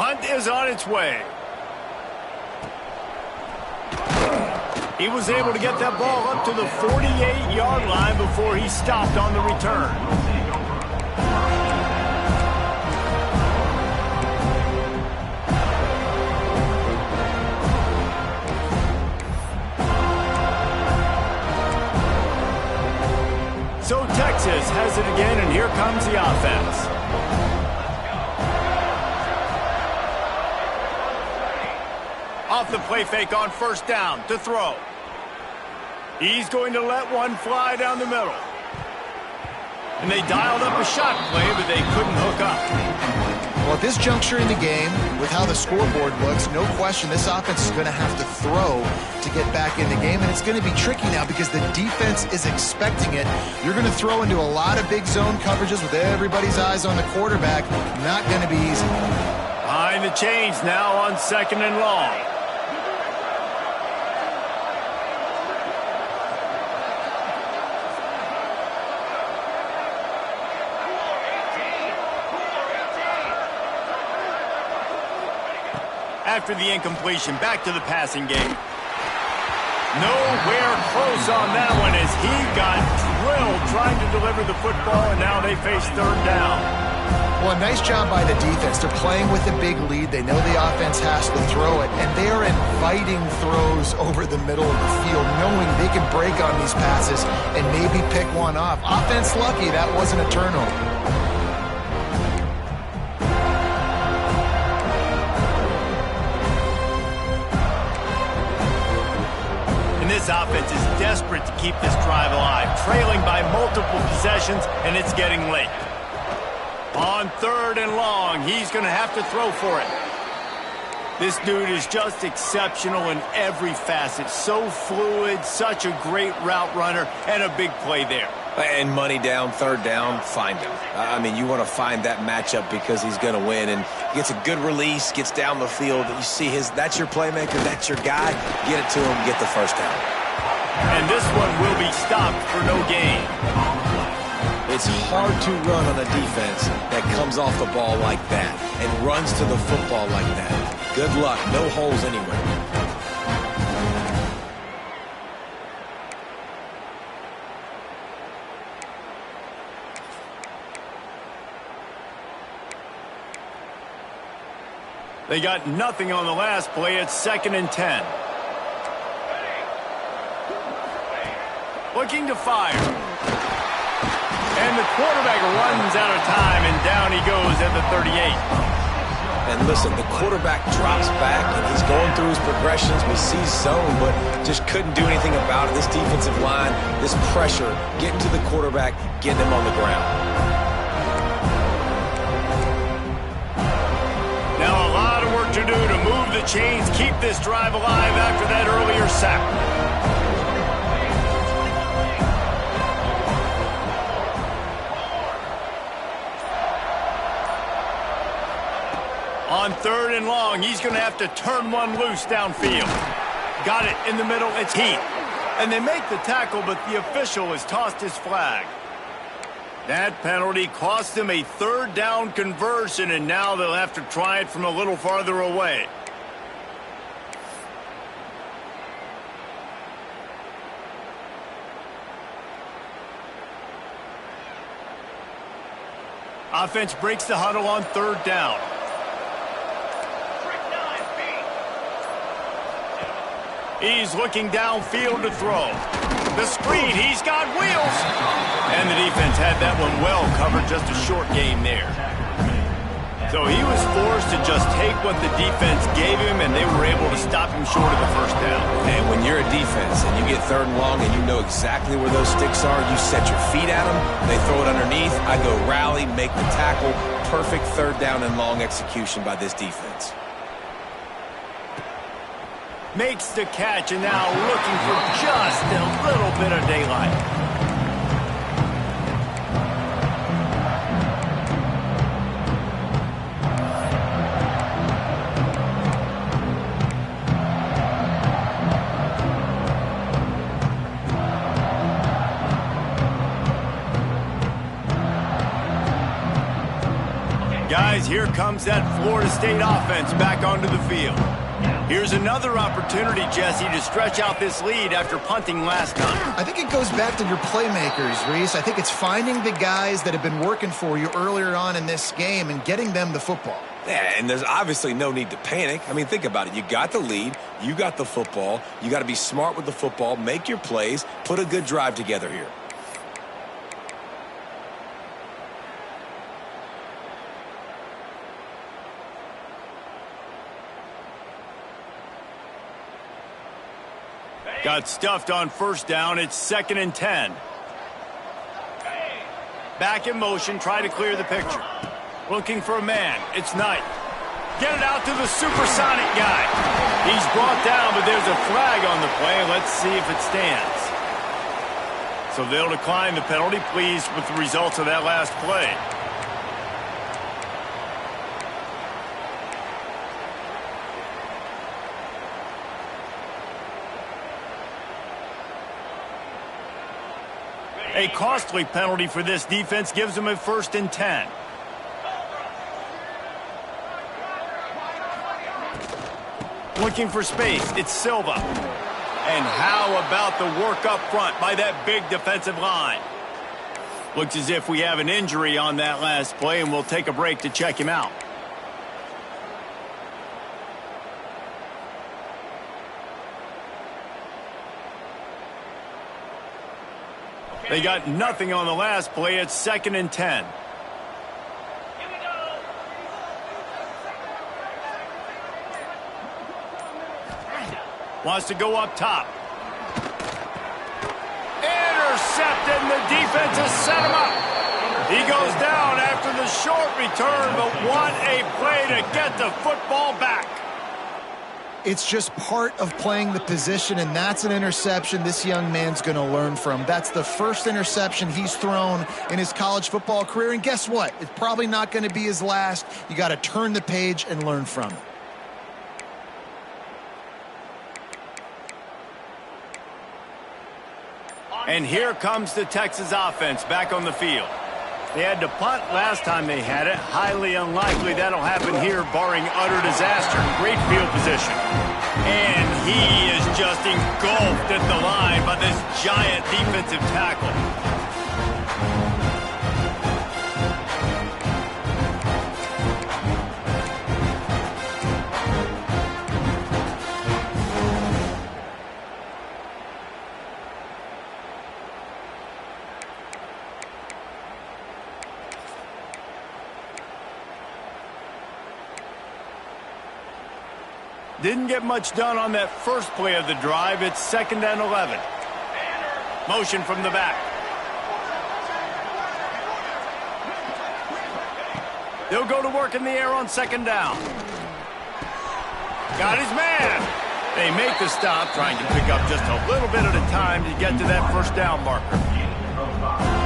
Hunt is on its way. He was able to get that ball up to the 48-yard line before he stopped on the return. So Texas has it again, and here comes the offense. Off the play fake on 1st down to throw. He's going to let one fly down the middle. And they dialed up a shot play, but they couldn't hook up. Well, at this juncture in the game, with how the scoreboard looks, no question this offense is going to have to throw to get back in the game. And it's going to be tricky now because the defense is expecting it. You're going to throw into a lot of big zone coverages with everybody's eyes on the quarterback. Not going to be easy. Behind the chains now on 2nd and long. After the incompletion, back to the passing game. Nowhere close on that one as he got drilled trying to deliver the football, and now they face 3rd down. Well, a nice job by the defense. They're playing with a big lead. They know the offense has to throw it, and they are inviting throws over the middle of the field, knowing they can break on these passes and maybe pick one off. Offense lucky that wasn't a turnover. This offense is desperate to keep this drive alive, trailing by multiple possessions, and it's getting late. On 3rd and long, he's going to have to throw for it. This dude is just exceptional in every facet. So fluid, such a great route runner, and a big play there. And money down, third down, find him. I mean, you want to find that matchup because he's going to win. And gets a good release, gets down the field. You see that's your playmaker, that's your guy. Get it to him, get the first down. And this one will be stopped for no gain. It's hard to run on a defense that comes off the ball like that and runs to the football like that. Good luck. No holes anywhere. They got nothing on the last play. It's 2nd and 10. Looking to fire. And the quarterback runs out of time, and down he goes at the 38. And listen, the quarterback drops back, and he's going through his progressions. We see zone, but just couldn't do anything about it. This defensive line, this pressure, getting to the quarterback, getting him on the ground. Now a lot of work to do to move the chains, keep this drive alive after that earlier sack. On 3rd and long, he's going to have to turn one loose downfield. Got it in the middle. It's Heath. And they make the tackle, but the official has tossed his flag. That penalty cost them a 3rd down conversion, and now they'll have to try it from a little farther away. Offense breaks the huddle on 3rd down. He's looking downfield to throw. The screen, he's got wheels. And the defense had that one well covered, just a short game there. So he was forced to just take what the defense gave him, and they were able to stop him short of the 1st down. And when you're a defense and you get 3rd and long and you know exactly where those sticks are, you set your feet at them, they throw it underneath, I go rally, make the tackle. Perfect 3rd down and long execution by this defense. Makes the catch, and now looking for just a little bit of daylight. Guys, here comes that Florida State offense back onto the field. Here's another opportunity, Jesse, to stretch out this lead after punting last time. I think it goes back to your playmakers, Reese. I think it's finding the guys that have been working for you earlier on in this game and getting them the football. Yeah, and there's obviously no need to panic. I mean, think about it. You got the lead. You got the football. You got to be smart with the football, make your plays, put a good drive together here. Got stuffed on 1st down. It's 2nd and 10. Back in motion. Try to clear the picture. Looking for a man. It's Knight. Get it out to the supersonic guy. He's brought down, but there's a flag on the play. Let's see if it stands. So they'll decline the penalty. Pleased with the results of that last play. A costly penalty for this defense gives them a 1st and 10. Looking for space. It's Silva. And how about the work up front by that big defensive line? Looks as if we have an injury on that last play, and we'll take a break to check him out. They got nothing on the last play. It's 2nd and 10. Wants to go up top. Intercepted, and the defense has set him up. He goes down after the short return, but what a play to get the football back. It's just part of playing the position, and that's an interception this young man's going to learn from. That's the first interception he's thrown in his college football career, and guess what? It's probably not going to be his last. You got to turn the page and learn from it. And here comes the Texas offense back on the field. They had to punt last time they had it. Highly unlikely that'll happen here, barring utter disaster. Great field position. And he is just engulfed at the line by this giant defensive tackle. Didn't get much done on that first play of the drive. It's 2nd and 11. Motion from the back. They'll go to work in the air on 2nd down. Got his man. They make the stop, trying to pick up just a little bit at a time to get to that 1st down marker.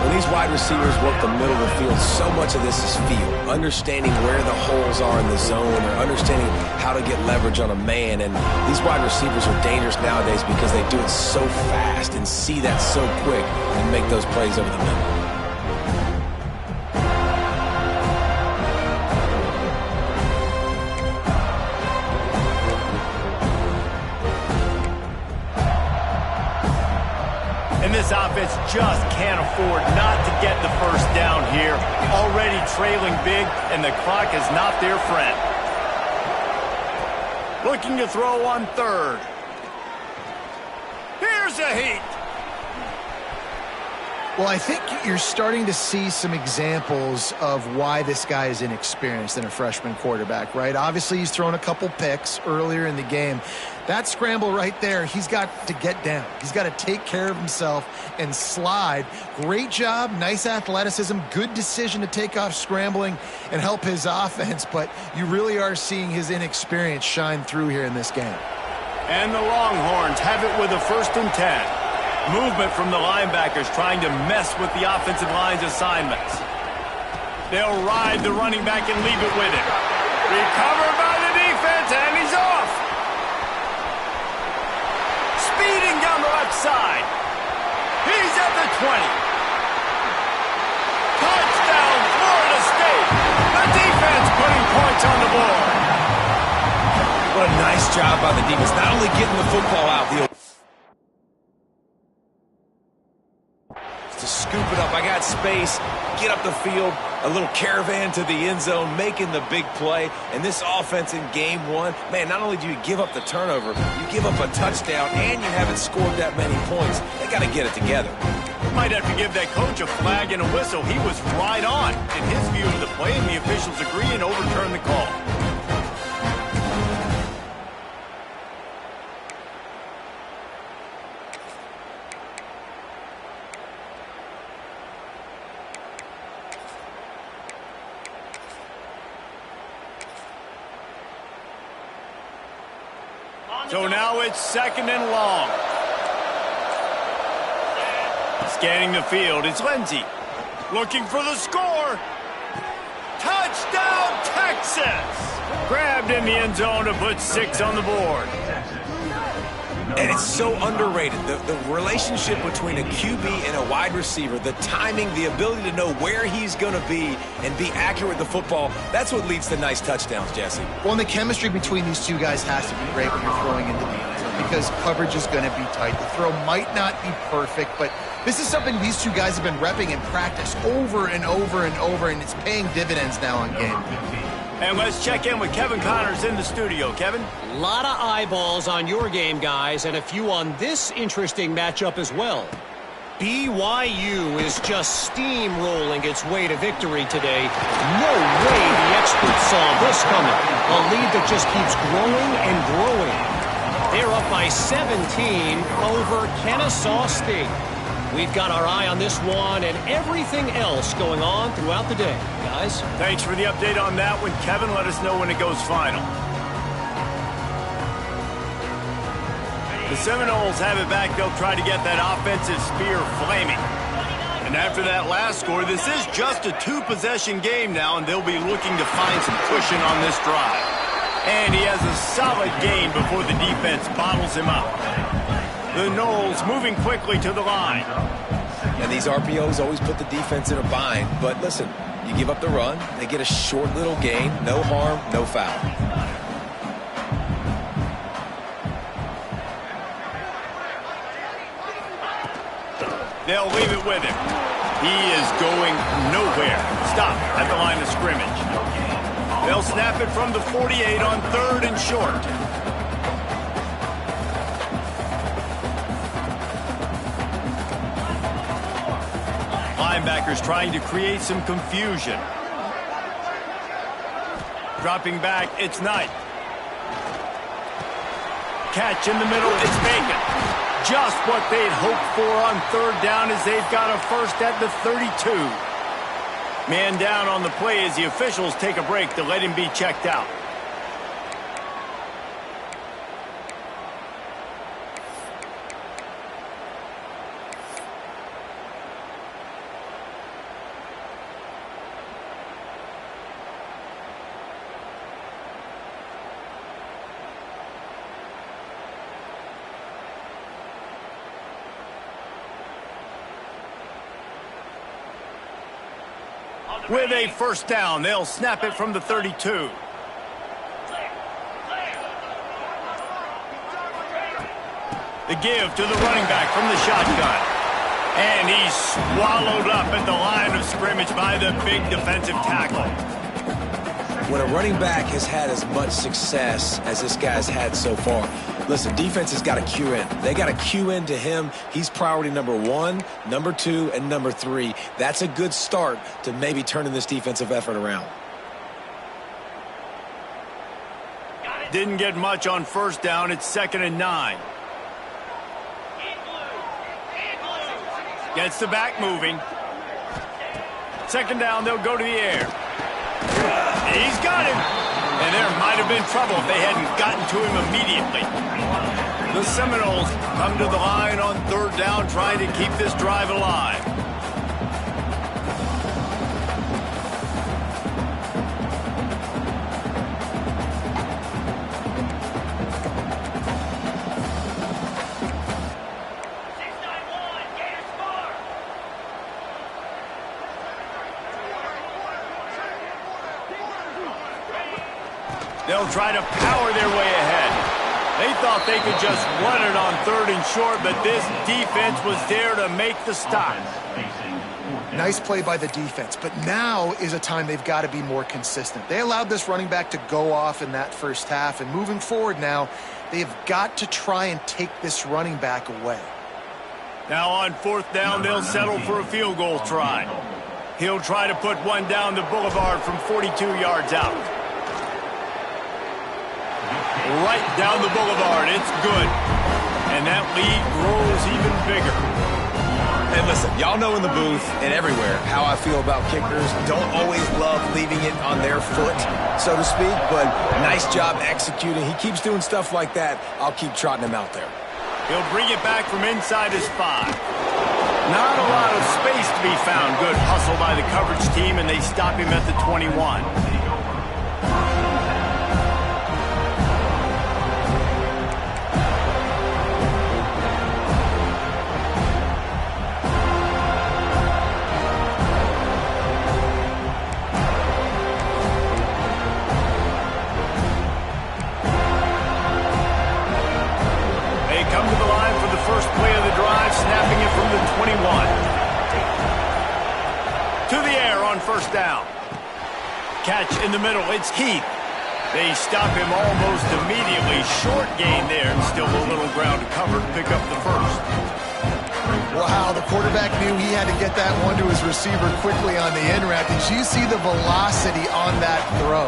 When these wide receivers work the middle of the field, so much of this is feel. Understanding where the holes are in the zone, or understanding how to get leverage on a man. And these wide receivers are dangerous nowadays because they do it so fast and see that so quick and make those plays over the middle. This offense just can't afford not to get the 1st down here. Already trailing big, and the clock is not their friend. Looking to throw on 3rd. Here's a heat. Well, I think you're starting to see some examples of why this guy is inexperienced in a freshman quarterback, right? Obviously, he's thrown a couple picks earlier in the game. That scramble right there, he's got to get down. He's got to take care of himself and slide. Great job, nice athleticism, good decision to take off scrambling and help his offense, but you really are seeing his inexperience shine through here in this game. And the Longhorns have it with a 1st and 10. Movement from the linebackers trying to mess with the offensive line's assignments. They'll ride the running back and leave it with him. Recovered by the defense, and he's off. Speeding down the left side. He's at the 20. Touchdown, Florida State. The defense putting points on the board. What a nice job by the defense. Not only getting the football out, to scoop it up. I got space, get up the field, a little caravan to the end zone, making the big play. And this offense in game 1, man, not only do you give up the turnover, you give up a touchdown, and you haven't scored that many points. They got to get it together. Might have to give that coach a flag and a whistle. He was right on in his view of the play, and the officials agree and overturn the call. So now it's 2nd and long. Scanning the field, it's Lindsey. Looking for the score. Touchdown, Texas! Grabbed in the end zone to put 6 on the board. And it's so underrated. The relationship between a QB and a wide receiver, the timing, the ability to know where he's going to be and be accurate with the football, that's what leads to nice touchdowns, Jesse. Well, and the chemistry between these two guys has to be great when you're throwing into the end zone because coverage is going to be tight. The throw might not be perfect, but this is something these two guys have been repping in practice over and over and over, and it's paying dividends now on game. And let's check in with Kevin Connors in the studio. Kevin? A lot of eyeballs on your game, guys, and a few on this interesting matchup as well. BYU is just steamrolling its way to victory today. No way the experts saw this coming. A lead that just keeps growing and growing. They're up by 17 over Kennesaw State. We've got our eye on this one and everything else going on throughout the day. Guys? Thanks for the update on that one, Kevin. Let us know when it goes final. The Seminoles have it back. They'll try to get that offensive spear flaming. And after that last score, this is just a two-possession game now, and they'll be looking to find some cushion on this drive. And he has a solid gain before the defense bottles him up. The Noles moving quickly to the line. And these RPOs always put the defense in a bind. But listen, you give up the run, they get a short little gain, no harm, no foul. They'll leave it with him. He is going nowhere. Stop at the line of scrimmage. They'll snap it from the 48 on 3rd and short. Linebackers trying to create some confusion. Dropping back, it's Knight. Catch in the middle, it's Bacon. Just what they'd hoped for on 3rd down as they've got a first at the 32. Man down on the play as the officials take a break to let him be checked out. With a first down, they'll snap it from the 32. The give to the running back from the shotgun. And he's swallowed up at the line of scrimmage by the big defensive tackle. When a running back has had as much success as this guy's had so far, listen, defense has got to cue in. They got to cue in to him. He's priority number 1, number 2, and number 3. That's a good start to maybe turning this defensive effort around. Didn't get much on first down. It's 2nd and 9. Gets the back moving. 2nd down, they'll go to the air. He's got him. And there might have been trouble if they hadn't gotten to him immediately. The Seminoles come to the line on 3rd down, trying to keep this drive alive. They'll try to power their way ahead. They thought they could just run it on 3rd and short, but this defense was there to make the stop. Nice play by the defense, but now is a time they've got to be more consistent. They allowed this running back to go off in that first half, and moving forward now, they've got to try and take this running back away. Now on 4th down, they'll settle for a field goal try. He'll try to put one down the boulevard from 42 yards out. Right down the boulevard, it's good. And that lead grows even bigger. And listen, y'all know in the booth and everywhere how I feel about kickers. Don't always love leaving it on their foot, so to speak, but nice job executing. He keeps doing stuff like that. I'll keep trotting him out there. He'll bring it back from inside his 5. Not a lot of space to be found. Good hustle by the coverage team, and they stop him at the 21. First play of the drive, snapping it from the 21. To the air on 1st down. Catch in the middle, it's Heath. They stop him almost immediately. Short gain there, and still a little ground to cover to pick up the first. Wow, the quarterback knew he had to get that one to his receiver quickly on the in route. Did you see the velocity on that throw?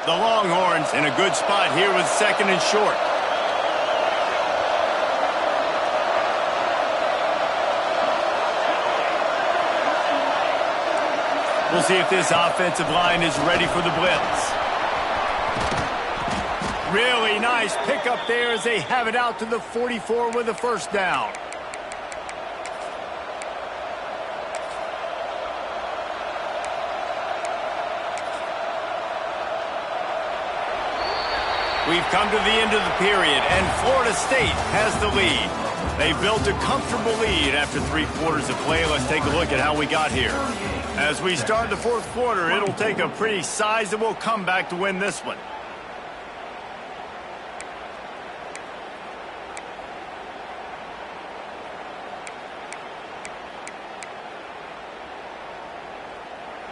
The Longhorns in a good spot here with 2nd and short. We'll see if this offensive line is ready for the blitz. Really nice pickup there as they have it out to the 44 with a first down. We've come to the end of the period, and Florida State has the lead. They built a comfortable lead after 3 quarters of play. Let's take a look at how we got here. As we start the 4th quarter, it'll take a pretty sizable comeback to win this one.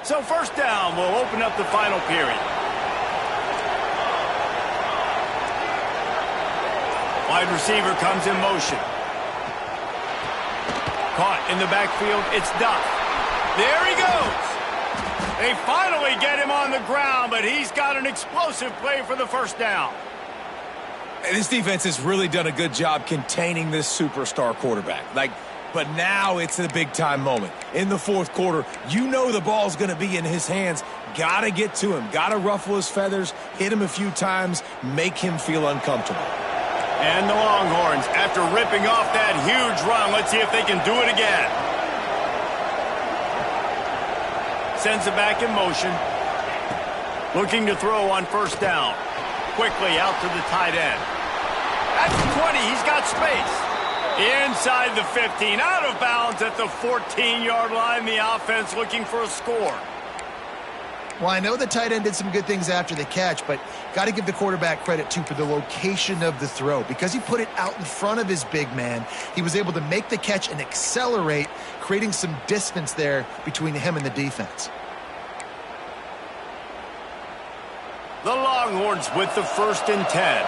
So first down will open up the final period. Wide receiver comes in motion. Caught in the backfield, it's Duff. There he goes. They finally get him on the ground, but he's got an explosive play for the first down. And this defense has really done a good job containing this superstar quarterback. But now it's a big-time moment. In the 4th quarter, you know the ball's going to be in his hands. Got to get to him. Got to ruffle his feathers, hit him a few times, make him feel uncomfortable. And the Longhorns, after ripping off that huge run, let's see if they can do it again. Sends it back in motion. Looking to throw on first down. Quickly out to the tight end. At the 20, he's got space. Inside the 15, out of bounds at the 14-yard line. The offense looking for a score. Well, I know the tight end did some good things after the catch, but got to give the quarterback credit, too, for the location of the throw. Because he put it out in front of his big man, he was able to make the catch and accelerate, creating some distance there between him and the defense. The Longhorns with the 1st and 10.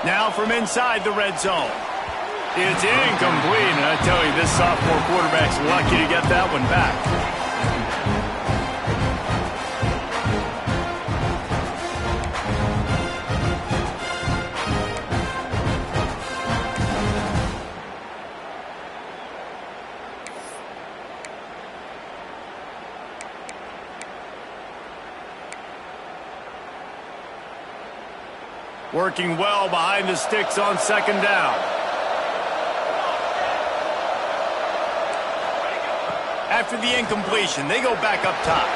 Now from inside the red zone. It's incomplete, and I tell you, this sophomore quarterback's lucky to get that one back. Working well behind the sticks on 2nd down. After the incompletion, they go back up top.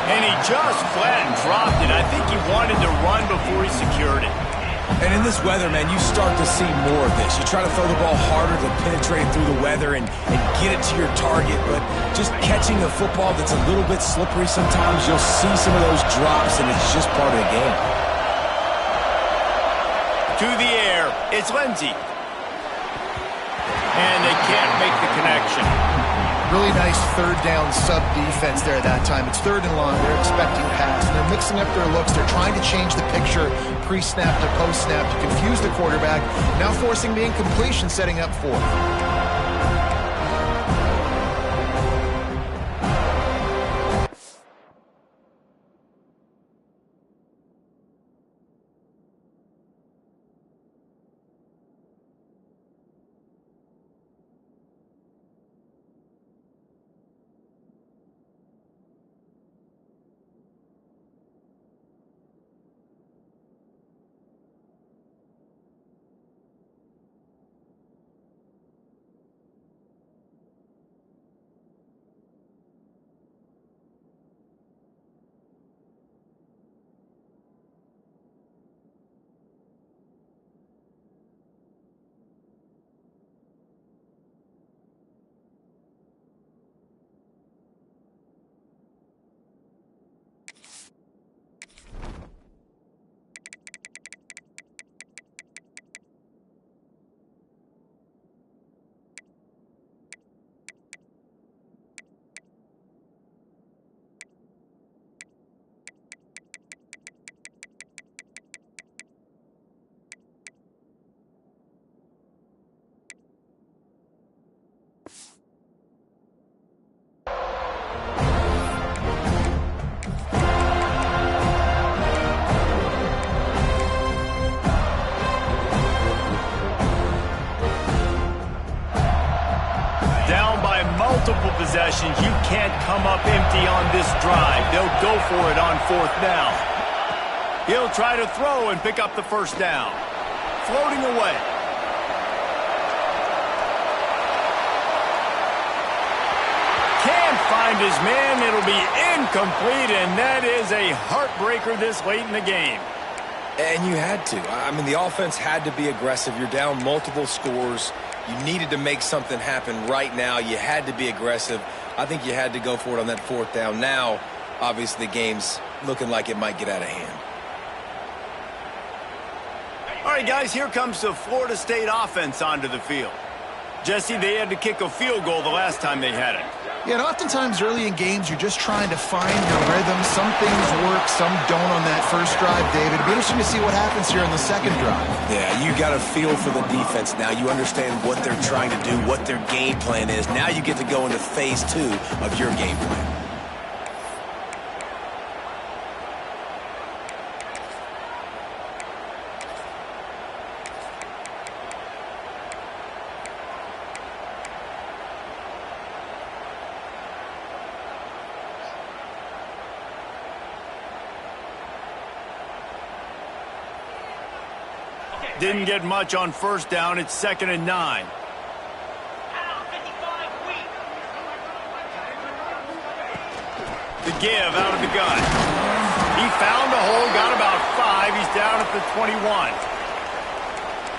And he just flat and dropped it. I think he wanted to run before he secured it. And in this weather, man, you start to see more of this. You try to throw the ball harder to penetrate through the weather and get it to your target, but just catching a football that's a little bit slippery sometimes, you'll see some of those drops, and it's just part of the game. To the air, it's Lindsey. And they can't make the connection. Really nice 3rd down sub defense there that time. It's 3rd and long. They're expecting pass, and they're mixing up their looks. They're trying to change the picture pre-snap to post-snap to confuse the quarterback, now forcing the incompletion, setting up 4th. multiple possessions. You can't come up empty on this drive. They'll go for it on 4th down. He'll try to throw and pick up the 1st down. Floating away. Can't find his man. It'll be incomplete, and that is a heartbreaker this late in the game. And you had to. I mean, the offense had to be aggressive. You're down multiple scores. You needed to make something happen right now. You had to be aggressive. I think you had to go for it on that 4th down. Now, obviously, the game's looking like it might get out of hand. All right, guys, here comes the Florida State offense onto the field. Jesse, they had to kick a field goal the last time they had it. Yeah, and oftentimes early in games, you're just trying to find your rhythm. Some things work, some don't on that first drive, David. It'll be interesting to see what happens here on the second drive. Yeah, you got a feel for the defense now. You understand what they're trying to do, what their game plan is. Now you get to go into phase 2 of your game plan. Didn't get much on 1st down. It's 2nd and 9. The give out of the gun. He found a hole, got about 5. He's down at the 21.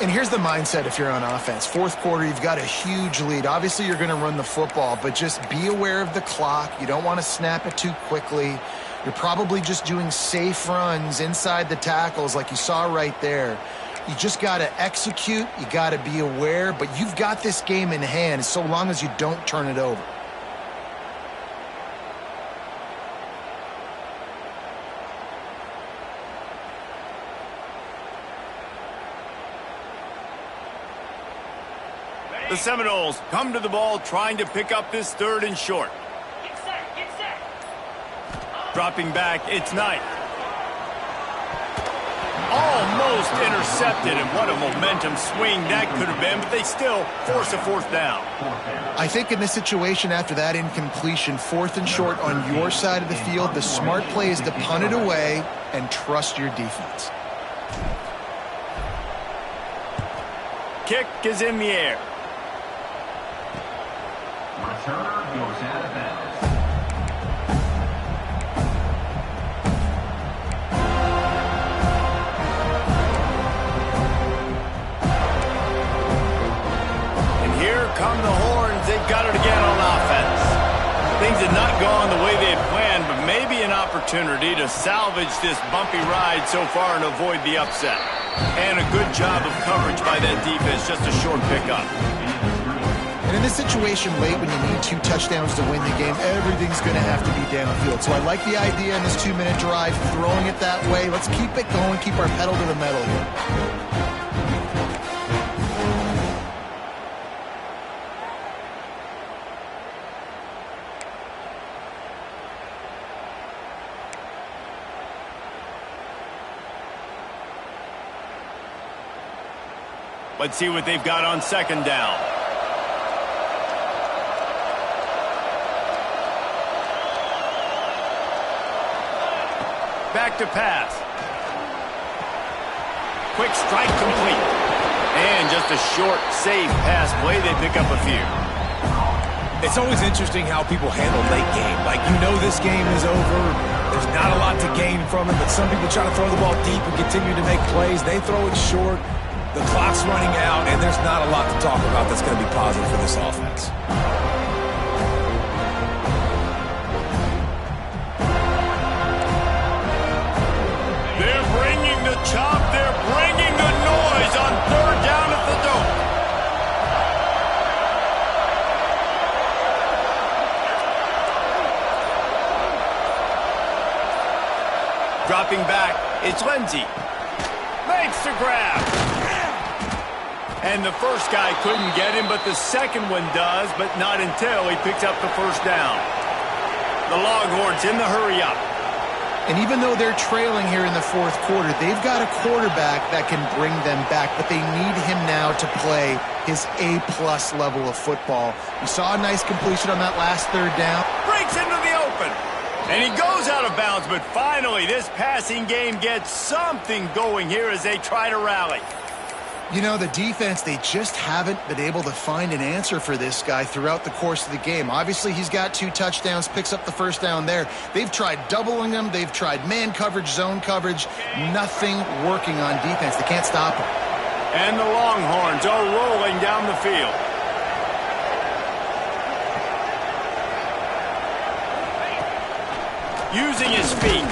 And here's the mindset if you're on offense. 4th quarter, you've got a huge lead. Obviously, you're going to run the football, but just be aware of the clock. You don't want to snap it too quickly. You're probably just doing safe runs inside the tackles like you saw right there. You just got to execute. You got to be aware, but you've got this game in hand so long as you don't turn it over. The Seminoles come to the ball trying to pick up this 3rd and short. Get set, get set. Dropping back, it's Knight. Almost intercepted, and what a momentum swing that could have been, but they still force a 4th down. I think in this situation, after that incompletion, 4th and short on your side of the field, the smart play is to punt it away and trust your defense. Kick is in the air. Returner goes out of bounds. Come the horns, they've got it again on offense. Things had not gone the way they had planned, but maybe an opportunity to salvage this bumpy ride so far and avoid the upset. And a good job of coverage by that defense, just a short pickup. And in this situation late when you need 2 touchdowns to win the game, everything's going to have to be downfield. So I like the idea in this 2-minute drive, throwing it that way. Let's keep it going, keep our pedal to the metal here. Let's see what they've got on 2nd down. Back to pass. Quick strike complete. And just a short, safe pass play. They pick up a few. It's always interesting how people handle late game. Like, you know this game is over. There's not a lot to gain from it, but some people try to throw the ball deep and continue to make plays. They throw it short. The clock's running out, and there's not a lot to talk about that's going to be positive for this offense. They're bringing the chop. They're bringing the noise on 3rd down at the Dome. Dropping back, it's Lindsey. Makes the grab. And the first guy couldn't get him, but the second one does, but not until he picks up the 1st down. The Longhorns in the hurry up. And even though they're trailing here in the fourth quarter, they've got a quarterback that can bring them back, but they need him now to play his A-plus level of football. We saw a nice completion on that last third down. Breaks into the open. And he goes out of bounds, but finally this passing game gets something going here as they try to rally. You know, the defense, they just haven't been able to find an answer for this guy throughout the course of the game. Obviously, he's got 2 touchdowns, picks up the first down there. They've tried doubling him. They've tried man coverage, zone coverage. Nothing working on defense. They can't stop him. And the Longhorns are rolling down the field. Using his feet.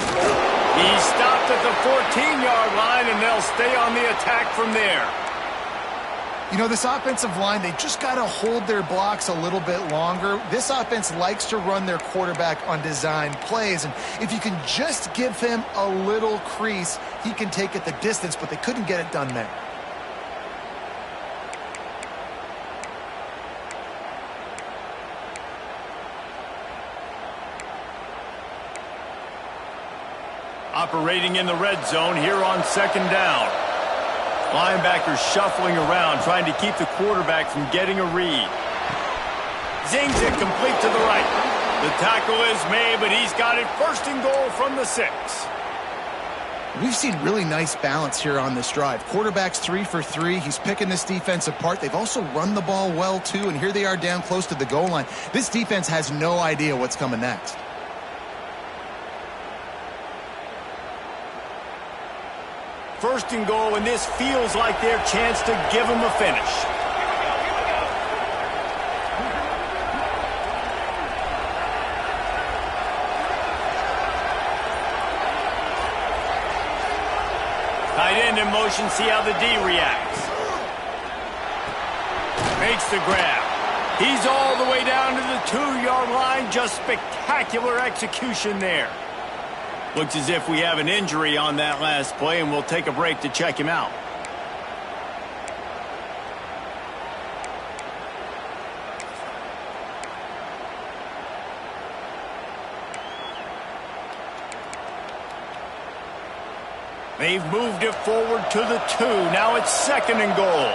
He stopped at the 14-yard line, and they'll stay on the attack from there. You know, this offensive line, they just got to hold their blocks a little bit longer. This offense likes to run their quarterback on design plays, and if you can just give him a little crease, he can take it the distance, but they couldn't get it done there. Operating in the red zone here on second down. Linebackers shuffling around, trying to keep the quarterback from getting a read. Zings it complete to the right. The tackle is made, but he's got it first and goal from the 6. We've seen really nice balance here on this drive. Quarterback's 3 for 3. He's picking this defense apart. They've also run the ball well, too, and here they are down close to the goal line. This defense has no idea what's coming next. First and goal, and this feels like their chance to give them a finish. Tight end in motion, see how the D reacts. Makes the grab. He's all the way down to the 2-yard line. Just spectacular execution there. Looks as if we have an injury on that last play, and we'll take a break to check him out. They've moved it forward to the 2. Now it's second and goal.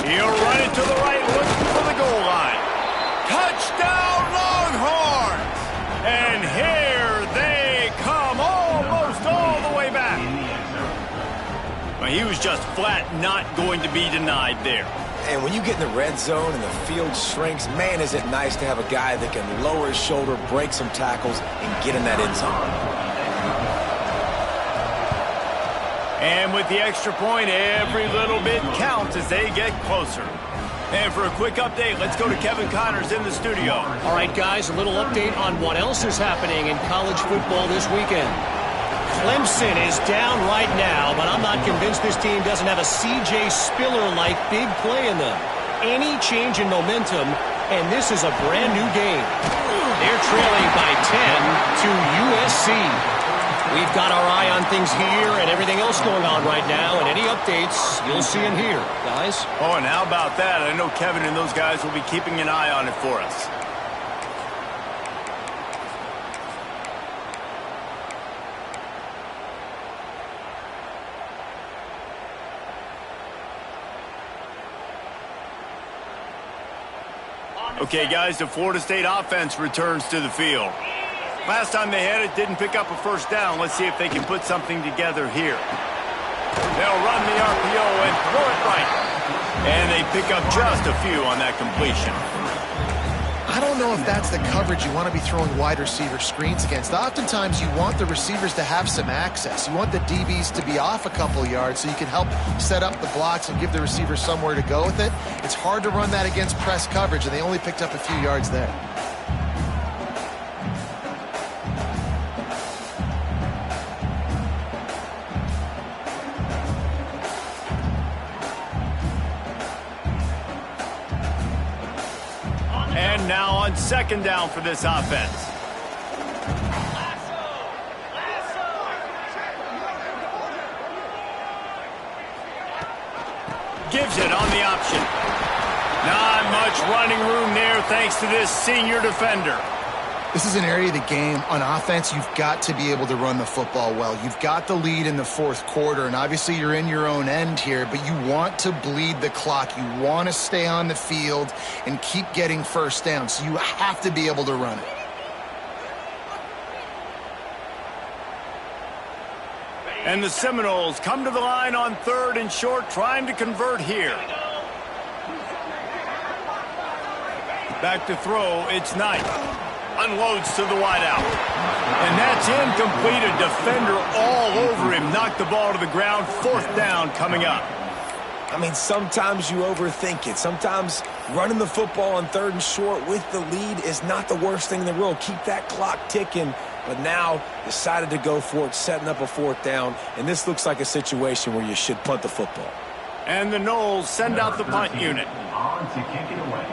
He'll run it to the right, looking for the goal line. Touchdown, Longhorns! And here they come, almost all the way back. Well, he was just flat not going to be denied there. And when you get in the red zone and the field shrinks, man, is it nice to have a guy that can lower his shoulder, break some tackles, and get in that end zone. And with the extra point, every little bit counts as they get closer. And for a quick update, let's go to Kevin Connors in the studio. All right, guys, a little update on what else is happening in college football this weekend. Clemson is down right now, but I'm not convinced this team doesn't have a C.J. Spiller-like big play in them. Any change in momentum, and this is a brand-new game. They're trailing by 10 to USC. We've got our eye on things here and everything else going on right now, and any updates, you'll see in here, guys. Oh, and how about that? I know Kevin and those guys will be keeping an eye on it for us. Okay, guys, the Florida State offense returns to the field. Last time they had it, didn't pick up a first down. Let's see if they can put something together here. They'll run the RPO and throw it right. And they pick up just a few on that completion. I don't know if that's the coverage you want to be throwing wide receiver screens against. Oftentimes, you want the receivers to have some access. You want the DBs to be off a couple yards so you can help set up the blocks and give the receiver somewhere to go with it. It's hard to run that against press coverage, and they only picked up a few yards there. And now on second down for this offense. Gives it on the option. Not much running room there thanks to this senior defender. This is an area of the game. On offense, you've got to be able to run the football well. You've got the lead in the fourth quarter, and obviously you're in your own end here, but you want to bleed the clock. You want to stay on the field and keep getting first down, so you have to be able to run it. And the Seminoles come to the line on 3rd and short, trying to convert here. Back to throw, it's Knight. Unloads to the wideout. And that's incomplete. A defender all over him. Knocked the ball to the ground. 4th down coming up. I mean, sometimes you overthink it. Sometimes running the football on 3rd and short with the lead is not the worst thing in the world. Keep that clock ticking. But now decided to go for it, setting up a 4th down. And this looks like a situation where you should punt the football. And the Noles send out the punt unit. On to kick it away.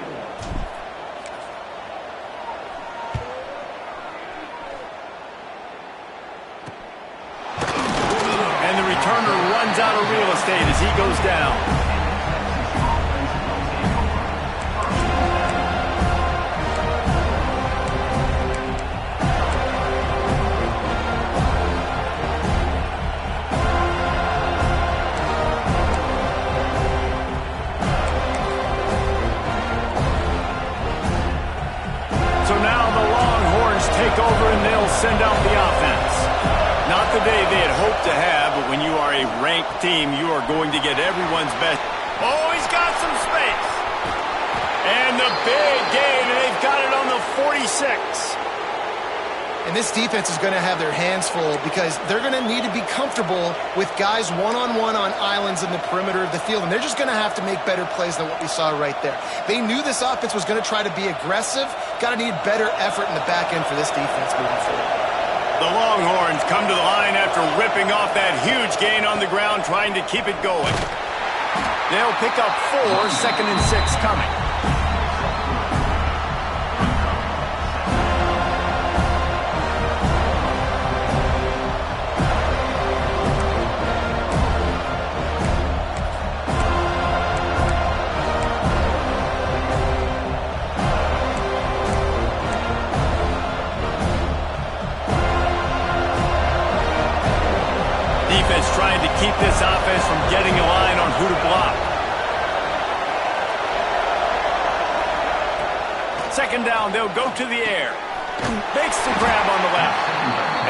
And the returner runs out of real estate as he goes down. So now the Longhorns take over and they'll send out the offense. Not the day they had hoped to have, but when you are a ranked team, you are going to get everyone's best. Oh, he's got some space. And the big gain, and they've got it on the 46. And this defense is going to have their hands full because they're going to need to be comfortable with guys one-on-one on islands in the perimeter of the field, and they're just going to have to make better plays than what we saw right there. They knew this offense was going to try to be aggressive. Got to need better effort in the back end for this defense moving forward. The Longhorns come to the line after ripping off that huge gain on the ground, trying to keep it going. They'll pick up 4, 2nd and 6 coming. Defense trying to keep this offense from getting a line on who to block. 2nd down, they'll go to the air. Makes the grab on the left.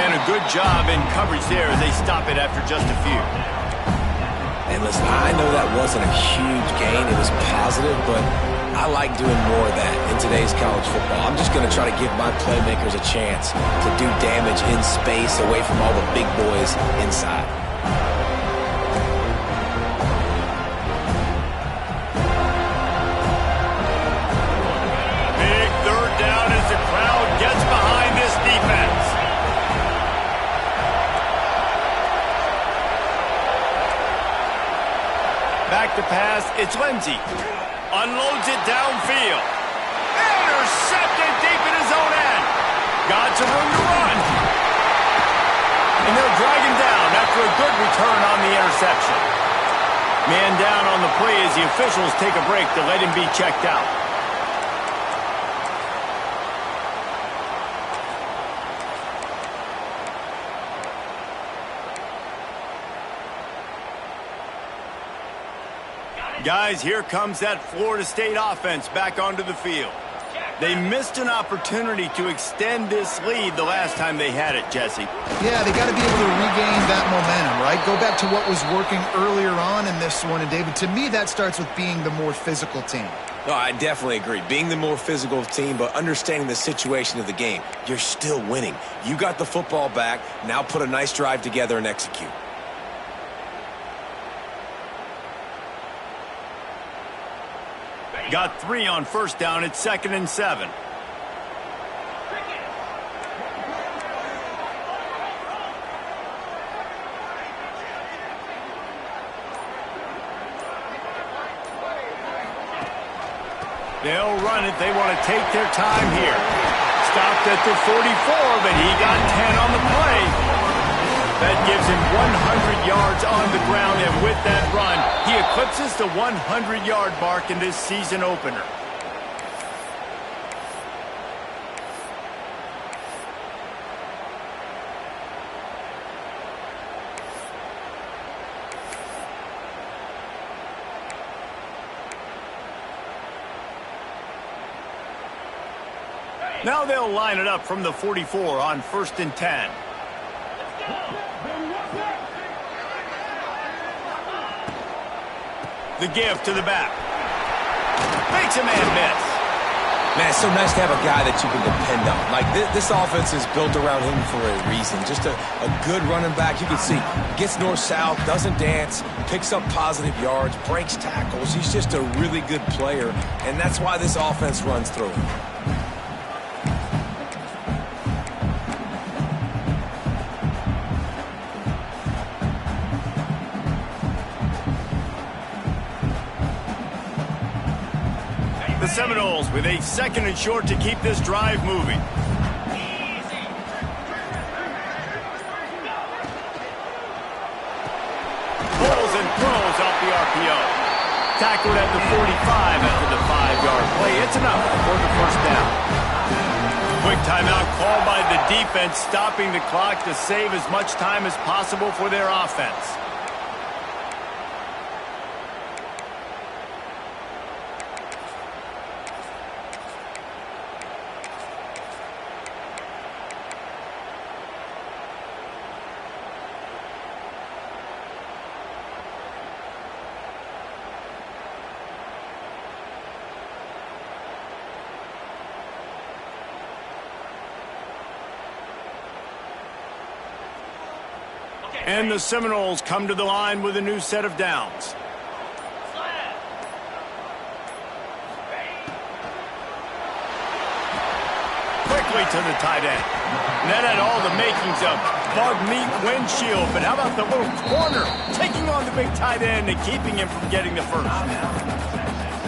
And a good job in coverage there as they stop it after just a few. And listen, I know that wasn't a huge gain. It was positive, but I like doing more of that in today's college football. I'm just going to try to give my playmakers a chance to do damage in space away from all the big boys inside. Big 3rd down as the crowd gets behind this defense. Back to pass, it's Lindsey. Unloads it downfield. Intercepted deep in his own end. Got some room to run. And they'll drag him down after a good return on the interception. Man down on the play as the officials take a break to let him be checked out. Guys, here comes that Florida State offense back onto the field. They missed an opportunity to extend this lead the last time they had it, Jesse. Yeah, they got to be able to regain that momentum, right? Go back to what was working earlier on in this one. And, David, to me, that starts with being the more physical team. No, I definitely agree. Being the more physical team, but understanding the situation of the game. You're still winning. You got the football back. Now put a nice drive together and execute. Got 3 on 1st down. It's 2nd and 7. They'll run it. They want to take their time here. Stopped at the 44, but he got 10 on the play. That gives him 100 yards on the ground, and with that run, he eclipses the 100-yard mark in this season opener. Now they'll line it up from the 44 on 1st and 10. The give to the back. Makes a man miss. Man, it's so nice to have a guy that you can depend on. Like, this offense is built around him for a reason. Just a good running back. You can see, gets north-south, doesn't dance, picks up positive yards, breaks tackles. He's just a really good player, and that's why this offense runs through him. The Seminoles with a 2nd and short to keep this drive moving. Pulls and throws off the RPO. Tackled at the 45 after the 5-yard play. It's enough for the 1st down. Quick timeout called by the defense, stopping the clock to save as much time as possible for their offense. And the Seminoles come to the line with a new set of downs. Quickly to the tight end. And that had all the makings of bug meat windshield, but how about the little corner taking on the big tight end and keeping him from getting the first?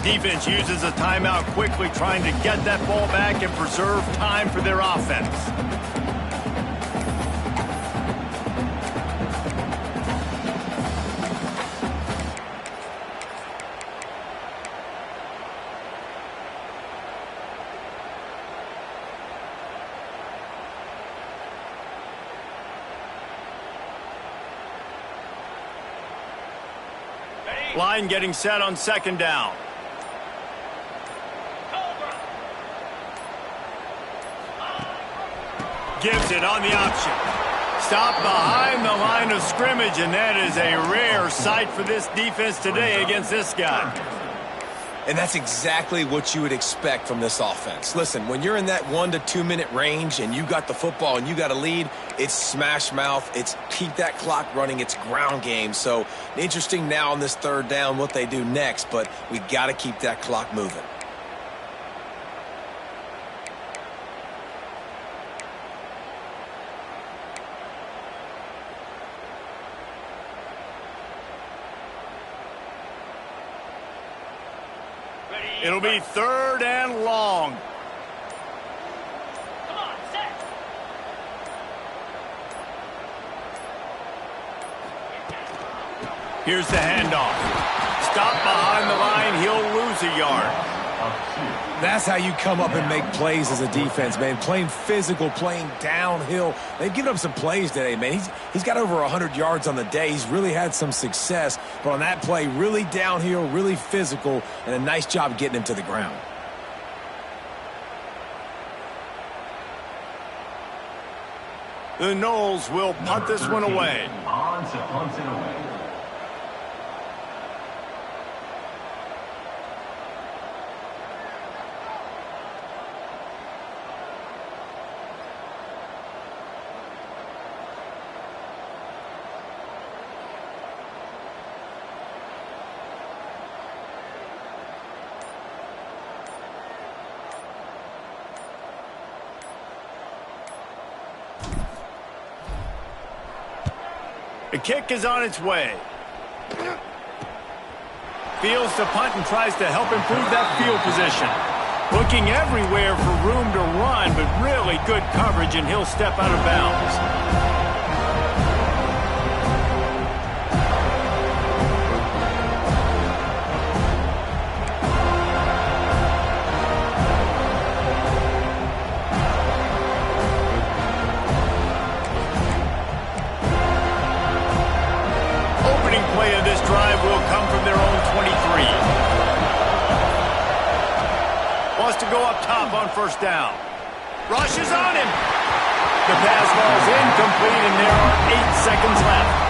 Defense uses a timeout quickly, trying to get that ball back and preserve time for their offense. Line getting set on 2nd down. Gives it on the option. Stop behind the line of scrimmage, and that is a rare sight for this defense today against this guy. And that's exactly what you would expect from this offense. Listen, when you're in that 1 to 2 minute range and you got the football and you got a lead, it's smash mouth, it's keep that clock running, it's ground game. So interesting now on this 3rd down what they do next, but we got to keep that clock moving. It'll be 3rd and long. Come on, set. Here's the handoff. Stop behind the line. He'll lose a yard. That's how you come up and make plays as a defense, man. Playing physical, playing downhill. They've given up some plays today, man. He's got over 100 yards on the day. He's really had some success. But on that play, really downhill, really physical, and a nice job getting him to the ground. The Noles will punt this one away. On to punt it away. The kick is on its way. Fields to punt and tries to help improve that field position. Looking everywhere for room to run, but really good coverage, and he'll step out of bounds. this drive will come from their own 23. Wants to go up top on first down. Rushes on him. The pass falls incomplete, and there are 8 seconds left.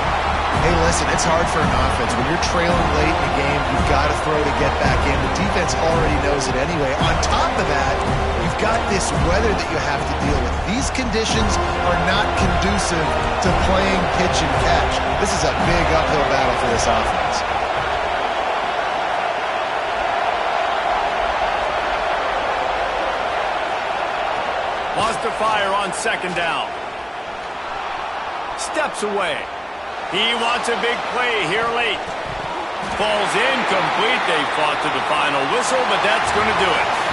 Hey, listen, it's hard for an offense. When you're trailing late in the game, you've got to throw to get back in. The defense already knows it anyway. On top of that, you've got this weather that you have to deal with. These conditions are not conducive to playing pitch and catch. This is a big uphill battle for this offense. Wants to fire on second down. Steps away. He wants a big play here late. Falls incomplete. They fought to the final whistle, but that's going to do it.